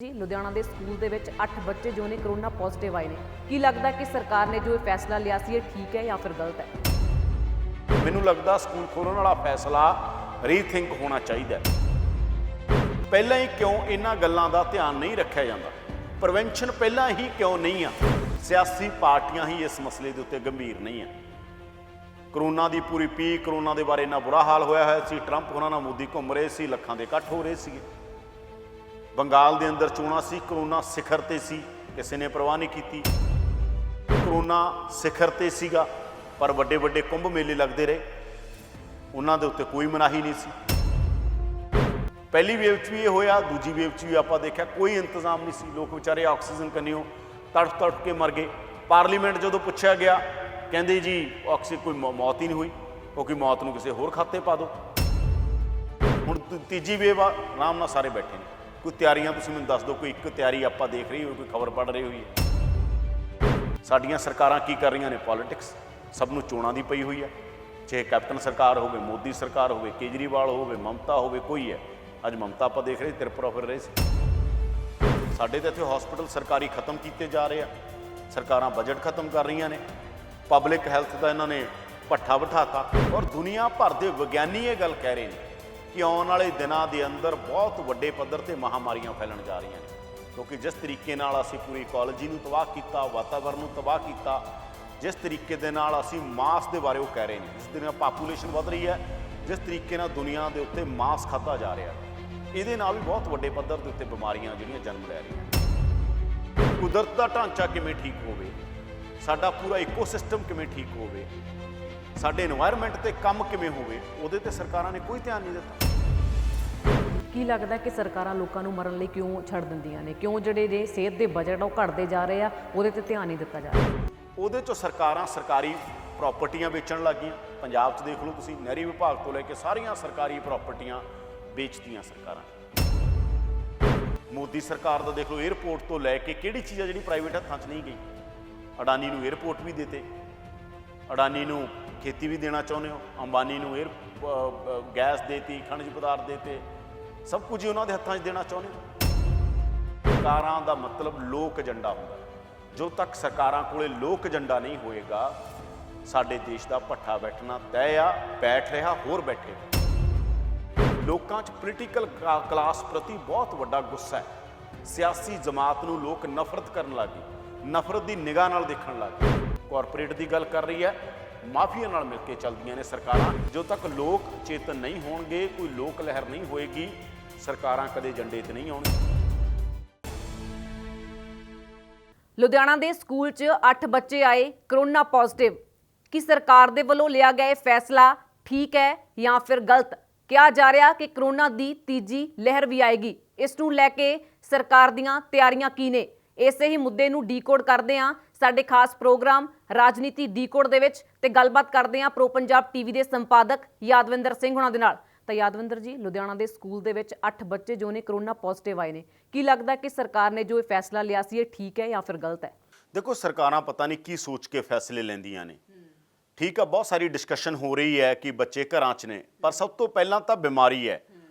ਜੀ ਲੁਧਿਆਣਾ ਦੇ ਸਕੂਲ ਦੇ ਵਿੱਚ 8 ਬੱਚੇ ਜੋ ਨੇ ਕਰੋਨਾ ਪੋਜ਼ਿਟਿਵ ਆਏ ਨੇ। ਕੀ ਲੱਗਦਾ ਕਿ ਸਰਕਾਰ ਨੇ ਜੋ ਇਹ ਫੈਸਲਾ ਲਿਆ ਸੀ ਇਹ ਠੀਕ ਹੈ ਜਾਂ ਫਿਰ ਗਲਤ ਹੈ? ਮੈਨੂੰ ਲੱਗਦਾ ਸਕੂਲ ਖੋਲ੍ਹਣ ਵਾਲਾ ਫੈਸਲਾ ਰੀਥਿੰਕ ਹੋਣਾ ਚਾਹੀਦਾ। ਪਹਿਲਾਂ ਹੀ ਕਿਉਂ ਇਹਨਾਂ ਗੱਲਾਂ ਦਾ ਧਿਆਨ ਨਹੀਂ ਰੱਖਿਆ ਜਾਂਦਾ? ਪ੍ਰੀਵੈਂਸ਼ਨ ਪਹਿਲਾਂ ਹੀ ਕਿਉਂ ਨਹੀਂ ਆ? ਸਿਆਸੀ ਪਾਰਟੀਆਂ ਹੀ ਇਸ ਮਸਲੇ ਦੇ ਉੱਤੇ ਗੰਭੀਰ ਨਹੀਂ ਆ। ਕਰੋਨਾ ਦੀ ਪੂਰੀ ਪੀਕ, ਕਰੋਨਾ ਦੇ ਬਾਰੇ ਇੰਨਾ ਬੁਰਾ ਹਾਲ ਹੋਇਆ ਹੋਇਆ ਸੀ, ਟਰੰਪ ਉਹਨਾਂ ਨਾਲ ਮੋਦੀ ਘੁੰਮ ਰਹੇ ਸੀ, ਲੱਖਾਂ ਦੇ ਇਕੱਠ ਹੋ ਰਹੇ ਸੀਗੇ। ਬੰਗਾਲ ਦੇ ਅੰਦਰ ਚੋਣਾਂ ਸੀ, ਕਰੋਨਾ ਸਿਖਰ ਤੇ ਸੀ, ਕਿਸੇ ਨੇ ਪਰਵਾਹ ਨਹੀਂ ਕੀਤੀ। ਕਰੋਨਾ ਸਿਖਰ ਤੇ ਸੀਗਾ ਪਰ ਵੱਡੇ ਵੱਡੇ ਕੁੰਭ ਮੇਲੇ ਲੱਗਦੇ ਰਹੇ, ਉਹਨਾਂ ਦੇ ਉੱਤੇ ਕੋਈ ਮਨਾਹੀ ਨਹੀਂ ਸੀ। ਪਹਿਲੀ ਵੇਵ 'ਚ ਵੀ ਇਹ ਹੋਇਆ, ਦੂਜੀ ਵੇਵ 'ਚ ਵੀ ਆਪਾਂ ਦੇਖਿਆ ਕੋਈ ਇੰਤਜ਼ਾਮ ਨਹੀਂ ਸੀ। ਲੋਕ ਵਿਚਾਰੇ ਆਕਸੀਜਨ ਕੰਨਿਓ ਤੜਫ ਤੜਫ ਕੇ ਮਰ ਗਏ। ਪਾਰਲੀਮੈਂਟ ਜਦੋਂ ਪੁੱਛਿਆ ਗਿਆ ਕਹਿੰਦੇ ਜੀ ਆਕਸੀਜਨ ਕੋਈ ਮੌਤ ਹੀ ਨਹੀਂ ਹੋਈ, ਕਿਉਂਕਿ ਮੌਤ ਨੂੰ ਕਿਸੇ ਹੋਰ ਖਾਤੇ ਪਾ ਦਿਓ। ਹੁਣ ਤੀਜੀ ਵੇਵ ਆ, ਆਰਾਮ ਨਾਲ ਸਾਰੇ ਬੈਠੇ ਨੇ। ਕੋਈ ਤਿਆਰੀਆਂ ਤੁਸੀਂ ਮੈਨੂੰ ਦੱਸ ਦਿਓ, ਕੋਈ ਇੱਕ ਤਿਆਰੀ ਆਪਾਂ ਦੇਖ ਰਹੀ ਹੋਈ, ਕੋਈ ਖਬਰ ਪੜ੍ਹ ਰਹੀ ਹੋਈ ਹੈ? ਸਾਡੀਆਂ ਸਰਕਾਰਾਂ ਕੀ ਕਰ ਰਹੀਆਂ ਨੇ? ਪੋਲੀਟਿਕਸ। ਸਭ ਨੂੰ ਚੋਣਾਂ ਦੀ ਪਈ ਹੋਈ ਹੈ, ਚਾਹੇ ਕੈਪਟਨ ਸਰਕਾਰ ਹੋਵੇ, ਮੋਦੀ ਸਰਕਾਰ ਹੋਵੇ, ਕੇਜਰੀਵਾਲ ਹੋਵੇ, ਮਮਤਾ ਹੋਵੇ, ਕੋਈ ਹੈ। ਅੱਜ ਮਮਤਾ ਆਪਾਂ ਦੇਖ ਰਹੇ ਤ੍ਰਿਪੁਰਾ ਫਿਰ ਰਹੇ ਸੀ। ਸਾਡੇ ਤਾਂ ਇੱਥੇ ਹਸਪੀਟਲ ਸਰਕਾਰੀ ਖਤਮ ਕੀਤੇ ਜਾ ਰਹੇ ਆ, ਸਰਕਾਰਾਂ ਬਜਟ ਖਤਮ ਕਰ ਰਹੀਆਂ ਨੇ, ਪਬਲਿਕ ਹੈਲਥ ਦਾ ਇਹਨਾਂ ਨੇ ਭੱਠਾ ਬਿਠਾਤਾ। ਔਰ ਦੁਨੀਆ ਭਰ ਦੇ ਵਿਗਿਆਨੀ ਇਹ ਗੱਲ ਕਹਿ ਰਹੇ ਨੇ ਕਿ ਆਉਣ ਵਾਲੇ ਦਿਨਾਂ ਦੇ ਅੰਦਰ ਬਹੁਤ ਵੱਡੇ ਪੱਧਰ ਤੇ ਮਹਾਮਾਰੀਆਂ ਫੈਲਣ ਜਾ ਰਹੀਆਂ ਨੇ, ਕਿਉਂਕਿ ਜਿਸ ਤਰੀਕੇ ਨਾਲ ਅਸੀਂ ਪੂਰੀ ਇਕੋਲੋਜੀ ਨੂੰ ਤਬਾਹ ਕੀਤਾ, ਵਾਤਾਵਰਨ ਨੂੰ ਤਬਾਹ ਕੀਤਾ, ਜਿਸ ਤਰੀਕੇ ਦੇ ਨਾਲ ਅਸੀਂ ਮਾਸ ਦੇ ਬਾਰੇ ਉਹ ਕਹਿ ਰਹੇ ਨੇ, ਜਿਸ ਦੇ ਨਾਲ ਪਾਪੂਲੇਸ਼ਨ ਵੱਧ ਰਹੀ ਹੈ, ਜਿਸ ਤਰੀਕੇ ਨਾਲ ਦੁਨੀਆ ਦੇ ਉੱਤੇ ਮਾਸ ਖਾਧਾ ਜਾ ਰਿਹਾ, ਇਹਦੇ ਨਾਲ ਵੀ ਬਹੁਤ ਵੱਡੇ ਪੱਧਰ ਦੇ ਉੱਤੇ ਬਿਮਾਰੀਆਂ ਜਿਹੜੀਆਂ ਜਨਮ ਲੈ ਰਹੀਆਂ। ਕੁਦਰਤ ਦਾ ਢਾਂਚਾ ਕਿਵੇਂ ਠੀਕ ਹੋਵੇ, ਸਾਡਾ ਪੂਰਾ ਇਕੋਸਿਸਟਮ ਕਿਵੇਂ ਠੀਕ ਹੋਵੇ, ਸਾਡੇ এনवायरमेंट ਤੇ ਕੰਮ ਕਿਵੇਂ ਹੋਵੇ, ਉਹਦੇ ਤੇ ਸਰਕਾਰਾਂ ਨੇ ਕੋਈ ਧਿਆਨ ਨਹੀਂ ਦਿੱਤਾ। ਕੀ ਲੱਗਦਾ ਕਿ ਸਰਕਾਰਾਂ ਲੋਕਾਂ ਨੂੰ ਮਰਨ ਲਈ ਕਿਉਂ ਛੱਡ ਦਿੰਦੀਆਂ ਨੇ? ਕਿਉਂ ਜਿਹੜੇ ਨੇ ਸਿਹਤ ਦੇ ਬਜਟ ਉਹ ਘਟਦੇ ਜਾ ਰਹੇ ਆ, ਉਹਦੇ ਤੇ ਧਿਆਨ ਨਹੀਂ ਦਿੱਤਾ ਜਾ ਰਿਹਾ? ਉਹਦੇ 'ਚੋਂ ਸਰਕਾਰਾਂ ਸਰਕਾਰੀ ਪ੍ਰਾਪਰਟੀਆਂ ਵੇਚਣ ਲੱਗ ਗਈਆਂ। ਪੰਜਾਬ 'ਚ ਦੇਖ ਲਓ ਤੁਸੀਂ, ਨਹਿਰੀ ਵਿਭਾਗ ਤੋਂ ਲੈ ਕੇ ਸਾਰੀਆਂ ਸਰਕਾਰੀ ਪ੍ਰਾਪਰਟੀਆਂ ਵੇਚਤੀਆਂ ਸਰਕਾਰਾਂ। ਮੋਦੀ ਸਰਕਾਰ ਦਾ ਦੇਖ ਲਓ, ਏਅਰਪੋਰਟ ਤੋਂ ਲੈ ਕੇ ਕਿਹੜੀ ਚੀਜ਼ ਆ ਜਿਹੜੀ ਪ੍ਰਾਈਵੇਟ ਹੱਥਾਂ 'ਚ ਨਹੀਂ ਗਈ। ਅਡਾਨੀ ਨੂੰ ਏਅਰਪੋਰਟ ਵੀ ਦੇਤੇ, ਅਡਾਨੀ ਨੂੰ ਖੇਤੀ ਵੀ ਦੇਣਾ ਚਾਹੁੰਦੇ ਹੋ, ਅੰਬਾਨੀ ਨੂੰ ਗੈਸ ਦੇਤੀ, ਖਣਿਜ ਪਦਾਰਥ ਦੇਤੇ, ਸਭ ਕੁਝ ਹੀ ਉਹਨਾਂ ਦੇ ਹੱਥਾਂ 'ਚ ਦੇਣਾ ਚਾਹੁੰਦੇ ਹੋ। ਸਰਕਾਰਾਂ ਦਾ ਮਤਲਬ ਲੋਕ ਏਜੰਡਾ ਹੁੰਦਾ। ਜੋ ਤੱਕ ਸਰਕਾਰਾਂ ਕੋਲੇ ਲੋਕ ਏਜੰਡਾ ਨਹੀਂ ਹੋਏਗਾ, ਸਾਡੇ ਦੇਸ਼ ਦਾ ਭੱਠਾ ਬੈਠਣਾ ਤੈਅ ਆ, ਬੈਠ ਰਿਹਾ, ਹੋਰ ਬੈਠੇ। ਲੋਕਾਂ 'ਚ ਪੋਲੀਟੀਕਲ ਕਲਾਸ ਪ੍ਰਤੀ ਬਹੁਤ ਵੱਡਾ ਗੁੱਸਾ ਹੈ। ਸਿਆਸੀ ਜਮਾਤ ਨੂੰ ਲੋਕ ਨਫ਼ਰਤ ਕਰਨ ਲੱਗ ਗਏ, ਨਫ਼ਰਤ ਦੀ ਨਿਗਾਹ ਨਾਲ ਦੇਖਣ ਲੱਗ ਗਏ। ਕਾਰਪੋਰੇਟ ਦੀ ਗੱਲ ਕਰ ਰਹੀ ਹੈ, ਮਾਫੀਆ ਨਾਲ ਮਿਲ ਕੇ ਚੱਲਦੀਆਂ ਨੇ ਸਰਕਾਰਾਂ। ਜਦੋਂ ਤੱਕ ਲੋਕ ਚੇਤਨ ਨਹੀਂ ਹੋਣਗੇ, ਕੋਈ ਲੋਕ ਲਹਿਰ ਨਹੀਂ ਹੋਏਗੀ, ਸਰਕਾਰਾਂ ਕਦੇ ਏਜੰਡੇ ਤੇ ਨਹੀਂ ਆਉਣਗੀਆਂ। ਲੁਧਿਆਣਾ ਦੇ ਸਕੂਲ 'ਚ 8 ਬੱਚੇ ਆਏ ਕਰੋਨਾ ਪੋਜ਼ਿਟਿਵ। ਕੀ ਸਰਕਾਰ ਦੇ ਵੱਲੋਂ ਲਿਆ ਗਿਆ ਇਹ ਫੈਸਲਾ ਠੀਕ ਹੈ ਜਾਂ ਫਿਰ ਗਲਤ? ਕਿਹਾ ਜਾ ਰਿਹਾ ਕਿ ਕਰੋਨਾ ਦੀ ਤੀਜੀ ਲਹਿਰ ਵੀ ਆਏਗੀ। ਇਸ ਨੂੰ ਲੈ ਕੇ ਸਰਕਾਰ ਦੀਆਂ ਤਿਆਰੀਆਂ ਕੀ ਨੇ? ਇਸੇ ਹੀ ਮੁੱਦੇ ਨੂੰ ਡੀਕੋਡ ਕਰਦੇ ਹਾਂ ਸਾਡੇ ਖਾਸ ਪ੍ਰੋਗਰਾਮ ਰਾਜਨੀਤੀ ਡੀਕੋਡ ਦੇ ਵਿੱਚ, ਤੇ ਗੱਲਬਾਤ ਕਰਦੇ ਹਾਂ ਪ੍ਰੋ ਪੰਜਾਬ ਟੀਵੀ ਦੇ ਸੰਪਾਦਕ ਯਾਦਵਿੰਦਰ ਸਿੰਘ ਹੁਣਾਂ ਦੇ ਨਾਲ। ਤਾਂ ਯਾਦਵਿੰਦਰ ਜੀ, ਲੁਧਿਆਣਾ ਦੇ ਸਕੂਲ ਦੇ ਵਿੱਚ 8 ਬੱਚੇ ਜੋ ਨੇ ਕਰੋਨਾ ਪੋਜ਼ਿਟਿਵ ਆਏ ਨੇ। ਕੀ ਲੱਗਦਾ ਕਿ ਸਰਕਾਰ ਨੇ ਜੋ ਇਹ ਫੈਸਲਾ ਲਿਆ ਸੀ ਇਹ ਠੀਕ ਹੈ ਜਾਂ ਫਿਰ ਗਲਤ ਹੈ? ਦੇਖੋ, ਸਰਕਾਰਾਂ ਪਤਾ ਨਹੀਂ ਕੀ ਸੋਚ ਕੇ ਫੈਸਲੇ ਲੈਂਦੀਆਂ ਨੇ। ਠੀਕ ਆ, ਬਹੁਤ ਸਾਰੀ ਡਿਸਕਸ਼ਨ ਹੋ ਰਹੀ ਹੈ ਕਿ ਬੱਚੇ ਘਰਾਂ 'ਚ ਨੇ, ਪਰ ਸਭ ਤੋਂ ਪਹਿਲਾਂ ਤਾਂ ਬਿਮਾਰੀ ਹੈ,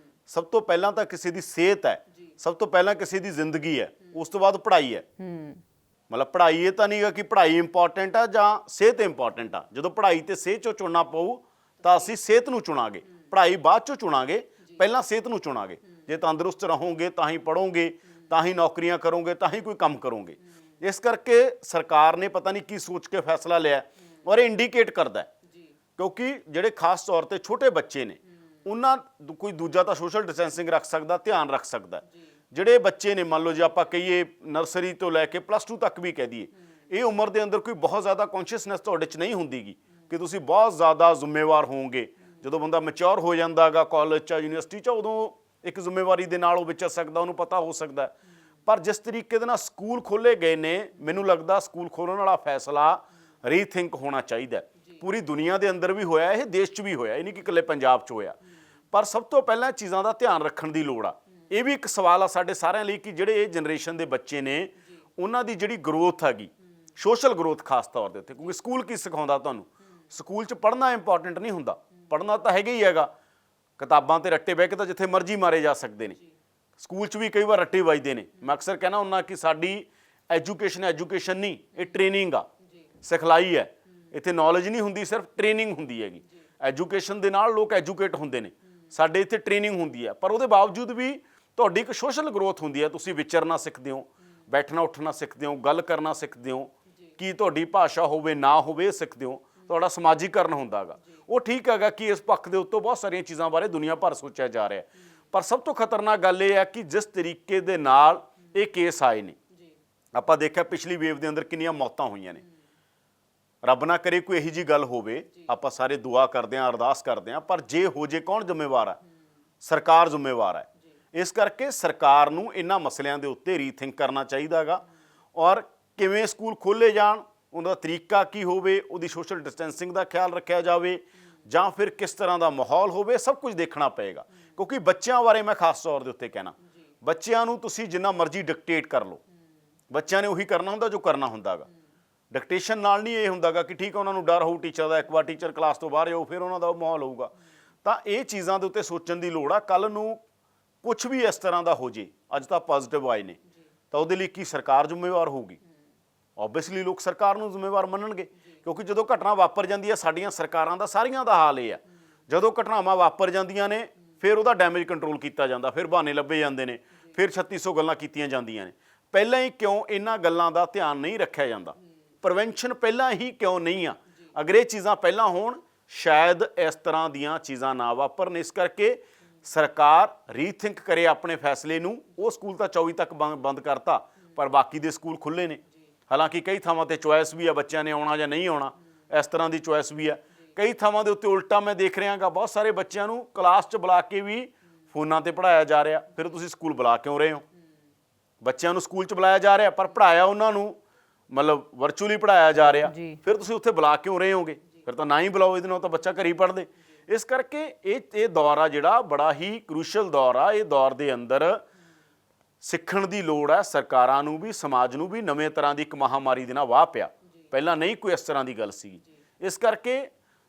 ਸਭ ਤੋਂ ਪਹਿਲਾਂ ਤਾਂ ਕਿਸੇ ਦੀ ਸਿਹਤ ਹੈ, ਸਭ ਤੋਂ ਪਹਿਲਾਂ ਕਿਸੇ ਦੀ ਜ਼ਿੰਦਗੀ ਹੈ, ਉਸ ਤੋਂ ਬਾਅਦ ਪੜ੍ਹਾਈ ਹੈ। ਮਤਲਬ ਪੜ੍ਹਾਈ ਇਹ ਤਾਂ ਨਹੀਂਗਾ ਕਿ ਪੜ੍ਹਾਈ ਇੰਪੋਰਟੈਂਟ ਆ ਜਾਂ ਸਿਹਤ ਇੰਪੋਰਟੈਂਟ ਆ। ਜਦੋਂ ਪੜ੍ਹਾਈ ਤੇ ਸਿਹਤ 'ਚੋਂ ਚੁਣਨਾ ਪਊ ਤਾਂ ਅਸੀਂ ਸਿਹਤ ਨੂੰ ਚੁਣਾਂਗੇ, ਪੜ੍ਹਾਈ ਬਾਅਦ 'ਚੋਂ ਚੁਣਾਂਗੇ, ਪਹਿਲਾਂ ਸਿਹਤ ਨੂੰ ਚੁਣਾਂਗੇ। ਜੇ ਤੰਦਰੁਸਤ ਰਹੋਗੇ ਤਾਂ ਹੀ ਪੜ੍ਹੋਗੇ, ਤਾਂ ਹੀ ਨੌਕਰੀਆਂ ਕਰੋਗੇ, ਤਾਂ ਹੀ ਕੋਈ ਕੰਮ ਕਰੋਗੇ। ਇਸ ਕਰਕੇ ਸਰਕਾਰ ਨੇ ਪਤਾ ਨਹੀਂ ਕੀ ਸੋਚ ਕੇ ਫੈਸਲਾ ਲਿਆ, ਔਰ ਇਹ ਇੰਡੀਕੇਟ ਕਰਦਾ ਕਿਉਂਕਿ ਜਿਹੜੇ ਖਾਸ ਤੌਰ ਤੇ ਛੋਟੇ ਬੱਚੇ ਨੇ, ਉਹਨਾਂ ਕੋਈ ਦੂਜਾ ਤਾਂ ਸੋਸ਼ਲ ਡਿਸਟੈਂਸਿੰਗ ਰੱਖ ਸਕਦਾ, ਧਿਆਨ ਰੱਖ ਸਕਦਾ। ਜਿਹੜੇ ਬੱਚੇ ਨੇ, ਮੰਨ ਲਓ ਜੇ ਆਪਾਂ ਕਹੀਏ ਨਰਸਰੀ ਤੋਂ ਲੈ ਕੇ +2 ਤੱਕ ਵੀ ਕਹਿ ਦਈਏ, ਇਹ ਉਮਰ ਦੇ ਅੰਦਰ ਕੋਈ ਬਹੁਤ ਜ਼ਿਆਦਾ ਕੌਨਸ਼ੀਅਸਨੈਸ ਤੁਹਾਡੇ 'ਚ ਨਹੀਂ ਹੁੰਦੀਗੀ ਕਿ ਤੁਸੀਂ ਬਹੁਤ ਜ਼ਿਆਦਾ ਜ਼ਿੰਮੇਵਾਰ ਹੋਵੋਗੇ। ਜਦੋਂ ਬੰਦਾ ਮੈਚਿਓਰ ਹੋ ਜਾਂਦਾ ਗਾ ਕਾਲਜ 'ਚ, ਯੂਨੀਵਰਸਿਟੀ 'ਚ, ਉਦੋਂ ਇੱਕ ਜ਼ਿੰਮੇਵਾਰੀ ਦੇ ਨਾਲ ਉਹ ਵਿਚਰ ਸਕਦਾ, ਉਹਨੂੰ ਪਤਾ ਹੋ ਸਕਦਾ। ਪਰ ਜਿਸ ਤਰੀਕੇ ਦੇ ਨਾਲ ਸਕੂਲ ਖੋਲ੍ਹੇ ਗਏ ਨੇ, ਮੈਨੂੰ ਲੱਗਦਾ ਸਕੂਲ ਖੋਲ੍ਹਣ ਵਾਲਾ ਫੈਸਲਾ ਰੀਥਿੰਕ ਹੋਣਾ ਚਾਹੀਦਾ। ਪੂਰੀ ਦੁਨੀਆ ਦੇ ਅੰਦਰ ਵੀ ਹੋਇਆ, ਇਹ ਦੇਸ਼ 'ਚ ਵੀ ਹੋਇਆ, ਇਹ ਨਹੀਂ ਕਿ ਇਕੱਲੇ ਪੰਜਾਬ 'ਚ ਹੋਇਆ। ਪਰ ਸਭ ਤੋਂ ਪਹਿਲਾਂ ਚੀਜ਼ਾਂ ਦਾ ਧਿਆਨ ਰੱਖਣ ਦੀ ਲੋੜ ਆ। ਇਹ ਵੀ ਇੱਕ ਸਵਾਲ ਆ ਸਾਡੇ ਸਾਰਿਆਂ ਲਈ ਕਿ ਜਿਹੜੇ ਇਹ ਜਨਰੇਸ਼ਨ ਦੇ ਬੱਚੇ ਨੇ, ਉਹਨਾਂ ਦੀ ਜਿਹੜੀ ਗਰੋਥ ਹੈਗੀ, ਸੋਸ਼ਲ ਗਰੋਥ ਖਾਸ ਤੌਰ ਦੇ ਉੱਤੇ, ਕਿਉਂਕਿ ਸਕੂਲ ਕੀ ਸਿਖਾਉਂਦਾ ਤੁਹਾਨੂੰ? ਸਕੂਲ 'ਚ ਪੜ੍ਹਨਾ ਇੰਪੋਰਟੈਂਟ ਨਹੀਂ ਹੁੰਦਾ, ਪੜ੍ਹਨਾ ਤਾਂ ਹੈਗਾ ਹੀ ਹੈਗਾ, ਕਿਤਾਬਾਂ ਤੇ ਰੱਟੇ ਬਹਿ ਕੇ ਤਾਂ ਜਿੱਥੇ ਮਰਜ਼ੀ ਮਾਰੇ ਜਾ ਸਕਦੇ ਨੇ। ਸਕੂਲ 'ਚ ਵੀ ਕਈ ਵਾਰ ਰੱਟੇ ਵੱਜਦੇ ਨੇ। ਮੈਂ ਅਕਸਰ ਕਹਿਣਾ ਹੁੰਦਾ ਕਿ ਸਾਡੀ ਐਜੂਕੇਸ਼ਨ ਨਹੀਂ, ਇਹ ਟ੍ਰੇਨਿੰਗ ਆ, ਸਿਖਲਾਈ ਹੈ। ਇੱਥੇ ਨੌਲੇਜ ਨਹੀਂ ਹੁੰਦੀ, ਸਿਰਫ ਟ੍ਰੇਨਿੰਗ ਹੁੰਦੀ ਹੈਗੀ। ਐਜੂਕੇਸ਼ਨ ਦੇ ਨਾਲ ਲੋਕ ਐਜੂਕੇਟ ਹੁੰਦੇ ਨੇ, ਸਾਡੇ ਇੱਥੇ ਟ੍ਰੇਨਿੰਗ ਹੁੰਦੀ ਹੈ। ਪਰ ਉਹਦੇ ਬਾਵਜੂਦ ਵੀ ਤੁਹਾਡੀ ਇੱਕ ਸੋਸ਼ਲ ਗਰੋਥ ਹੁੰਦੀ ਹੈ, ਤੁਸੀਂ ਵਿਚਰਨਾ ਸਿੱਖਦੇ ਹੋ, ਬੈਠਣਾ ਉੱਠਣਾ ਸਿੱਖਦੇ ਹੋ, ਗੱਲ ਕਰਨਾ ਸਿੱਖਦੇ ਹੋ, ਕੀ ਤੁਹਾਡੀ ਭਾਸ਼ਾ ਹੋਵੇ ਨਾ ਹੋਵੇ ਇਹ ਸਿੱਖਦੇ ਹੋ, ਤੁਹਾਡਾ ਸਮਾਜੀਕਰਨ ਹੁੰਦਾ ਹੈਗਾ। ਉਹ ਠੀਕ ਹੈਗਾ ਕਿ ਇਸ ਪੱਖ ਦੇ ਉੱਤੋਂ ਬਹੁਤ ਸਾਰੀਆਂ ਚੀਜ਼ਾਂ ਬਾਰੇ ਦੁਨੀਆ ਭਰ ਸੋਚਿਆ ਜਾ ਰਿਹਾ, ਪਰ ਸਭ ਤੋਂ ਖਤਰਨਾਕ ਗੱਲ ਇਹ ਹੈ ਕਿ ਜਿਸ ਤਰੀਕੇ ਦੇ ਨਾਲ ਇਹ ਕੇਸ ਆਏ ਨੇ, ਆਪਾਂ ਦੇਖਿਆ ਪਿਛਲੀ ਵੇਵ ਦੇ ਅੰਦਰ ਕਿੰਨੀਆਂ ਮੌਤਾਂ ਹੋਈਆਂ ਨੇ। ਰੱਬ ਨਾ ਕਰੇ ਕੋਈ ਇਹੀ ਜੀ ਗੱਲ ਹੋਵੇ, ਆਪਾਂ ਸਾਰੇ ਦੁਆ ਕਰਦੇ ਹਾਂ, ਅਰਦਾਸ ਕਰਦੇ ਹਾਂ, ਪਰ ਜੇ ਹੋ ਜੇ ਕੌਣ ਜ਼ਿੰਮੇਵਾਰ ਹੈ? ਸਰਕਾਰ ਜ਼ਿੰਮੇਵਾਰ ਹੈ। ਇਸ ਕਰਕੇ ਸਰਕਾਰ ਨੂੰ ਇਹਨਾਂ ਮਸਲਿਆਂ ਦੇ ਉੱਤੇ ਰੀਥਿੰਕ ਕਰਨਾ ਚਾਹੀਦਾ ਹੈਗਾ, ਔਰ ਕਿਵੇਂ ਸਕੂਲ ਖੋਲ੍ਹੇ ਜਾਣ, ਉਹਦਾ ਤਰੀਕਾ ਕੀ ਹੋਵੇ, ਉਹਦੀ ਸੋਸ਼ਲ ਡਿਸਟੈਂਸਿੰਗ ਦਾ ਖਿਆਲ ਰੱਖਿਆ ਜਾਵੇ, ਜਾਂ ਫਿਰ ਕਿਸ ਤਰ੍ਹਾਂ ਦਾ ਮਾਹੌਲ ਹੋਵੇ, ਸਭ ਕੁਝ ਦੇਖਣਾ ਪਏਗਾ। ਕਿਉਂਕਿ ਬੱਚਿਆਂ ਬਾਰੇ ਮੈਂ ਖਾਸ ਤੌਰ ਦੇ ਉੱਤੇ ਕਹਿਣਾ, ਬੱਚਿਆਂ ਨੂੰ ਤੁਸੀਂ ਜਿੰਨਾ ਮਰਜ਼ੀ ਡਿਕਟੇਟ ਕਰ ਲਓ, ਬੱਚਿਆਂ ਨੇ ਉਹੀ ਕਰਨਾ ਹੁੰਦਾ ਜੋ ਕਰਨਾ ਹੁੰਦਾ ਗਾ। ਡਿਕਟੇਸ਼ਨ ਨਾਲ ਨਹੀਂ ਇਹ ਹੁੰਦਾ ਗਾ ਕਿ ਠੀਕ ਹੈ ਉਹਨਾਂ ਨੂੰ ਡਰ ਹੋਊ ਟੀਚਰ ਦਾ, ਇੱਕ ਵਾਰ ਟੀਚਰ ਕਲਾਸ ਤੋਂ ਬਾਹਰ ਜਾਊ ਫਿਰ ਉਹਨਾਂ ਦਾ ਉਹ ਮਾਹੌਲ ਹੋਊਗਾ। ਤਾਂ ਇਹ ਚੀਜ਼ਾਂ ਦੇ ਉੱਤੇ ਸੋਚਣ ਦੀ ਲੋੜ ਆ। ਕੱਲ੍ਹ ਨੂੰ ਕੁਛ ਵੀ ਇਸ ਤਰ੍ਹਾਂ ਦਾ ਹੋ ਜੇ, ਅੱਜ ਤਾਂ ਪੋਜ਼ਿਟਿਵ ਆਏ ਨੇ, ਤਾਂ ਉਹਦੇ ਲਈ ਕੀ ਸਰਕਾਰ ਜ਼ਿੰਮੇਵਾਰ ਹੋਊਗੀ? ਓਬਵੀਅਸਲੀ ਲੋਕ ਸਰਕਾਰ ਨੂੰ ਜ਼ਿੰਮੇਵਾਰ ਮੰਨਣਗੇ, ਕਿਉਂਕਿ ਜਦੋਂ ਘਟਨਾ ਵਾਪਰ ਜਾਂਦੀ ਹੈ, ਸਾਡੀਆਂ ਸਰਕਾਰਾਂ ਦਾ ਸਾਰੀਆਂ ਦਾ ਹਾਲ ਇਹ ਆ, ਜਦੋਂ ਘਟਨਾਵਾਂ ਵਾਪਰ ਜਾਂਦੀਆਂ ਨੇ ਫਿਰ ਉਹਦਾ ਡੈਮੇਜ ਕੰਟਰੋਲ ਕੀਤਾ ਜਾਂਦਾ, ਫਿਰ ਬਹਾਨੇ ਲੱਭੇ ਜਾਂਦੇ ਨੇ, ਫਿਰ 3600 ਗੱਲਾਂ ਕੀਤੀਆਂ ਜਾਂਦੀਆਂ ਨੇ। ਪਹਿਲਾਂ ਹੀ ਕਿਉਂ ਇਹਨਾਂ ਗੱਲਾਂ ਦਾ ਧਿਆਨ ਨਹੀਂ ਰੱਖਿਆ ਜਾਂਦਾ? ਪ੍ਰੀਵੈਂਸ਼ਨ ਪਹਿਲਾਂ ਹੀ ਕਿਉਂ ਨਹੀਂ ਆ? ਅਗਰ ਇਹ ਚੀਜ਼ਾਂ ਪਹਿਲਾਂ ਹੋਣ, ਸ਼ਾਇਦ ਇਸ ਤਰ੍ਹਾਂ ਦੀਆਂ ਚੀਜ਼ਾਂ ਨਾ ਵਾਪਰਨ। ਇਸ ਕਰਕੇ ਸਰਕਾਰ ਰੀਥਿੰਕ ਕਰੇ ਆਪਣੇ ਫੈਸਲੇ ਨੂੰ। ਉਹ ਸਕੂਲ ਤਾਂ 24 ਤੱਕ ਬੰਦ ਕਰਤਾ, ਪਰ ਬਾਕੀ ਦੇ ਸਕੂਲ ਖੁੱਲ੍ਹੇ ਨੇ। ਹਾਲਾਂਕਿ ਕਈ ਥਾਵਾਂ ਤੇ ਚੋਇਸ ਵੀ ਆ, ਬੱਚਿਆਂ ਨੇ ਆਉਣਾ ਜਾਂ ਨਹੀਂ ਆਉਣਾ, ਇਸ ਤਰ੍ਹਾਂ ਦੀ ਚੋਇਸ ਵੀ ਆ। ਕਈ ਥਾਵਾਂ ਦੇ ਉੱਤੇ ਉਲਟਾ ਮੈਂ ਦੇਖ ਰਿਹਾ ਗਾ, ਬਹੁਤ ਸਾਰੇ ਬੱਚਿਆਂ ਨੂੰ ਕਲਾਸ 'ਚ ਬੁਲਾ ਕੇ ਵੀ ਫੋਨਾਂ ਤੇ ਪੜ੍ਹਾਇਆ ਜਾ ਰਿਹਾ। ਫਿਰ ਤੁਸੀਂ ਸਕੂਲ ਬੁਲਾ ਕਿਉਂ ਰਹੇ ਹੋ? ਬੱਚਿਆਂ ਨੂੰ ਸਕੂਲ 'ਚ ਬੁਲਾਇਆ ਜਾ ਰਿਹਾ, ਪਰ ਪੜ੍ਹਾਇਆ ਉਹਨਾਂ ਨੂੰ ਮਤਲਬ ਵਰਚੁਅਲੀ ਪੜ੍ਹਾਇਆ ਜਾ ਰਿਹਾ। ਫਿਰ ਤੁਸੀਂ ਉੱਥੇ ਬੁਲਾ ਕਿਉਂ ਰਹੇ ਹੋਗੇ? ਫਿਰ ਤਾਂ ਨਾ ਹੀ ਬੁਲਾਓ, ਇਹਦੇ ਨਾਲ ਤਾਂ ਬੱਚਾ ਘਰ ਹੀ ਪੜ੍ਹਦੇ। ਇਸ ਕਰਕੇ ਇਹ ਦੌਰ ਆ ਜਿਹੜਾ ਬੜਾ ਹੀ ਕਰੂਸ਼ਲ ਦੌਰ ਆ। ਇਹ ਦੌਰ ਦੇ ਅੰਦਰ ਸਿੱਖਣ ਦੀ ਲੋੜ ਹੈ ਸਰਕਾਰਾਂ ਨੂੰ ਵੀ, ਸਮਾਜ ਨੂੰ ਵੀ। ਨਵੇਂ ਤਰ੍ਹਾਂ ਦੀ ਇੱਕ ਮਹਾਮਾਰੀ ਦੇ ਨਾਲ ਵਾਹ ਪਿਆ, ਪਹਿਲਾਂ ਨਹੀਂ ਕੋਈ ਇਸ ਤਰ੍ਹਾਂ ਦੀ ਗੱਲ ਸੀ। ਇਸ ਕਰਕੇ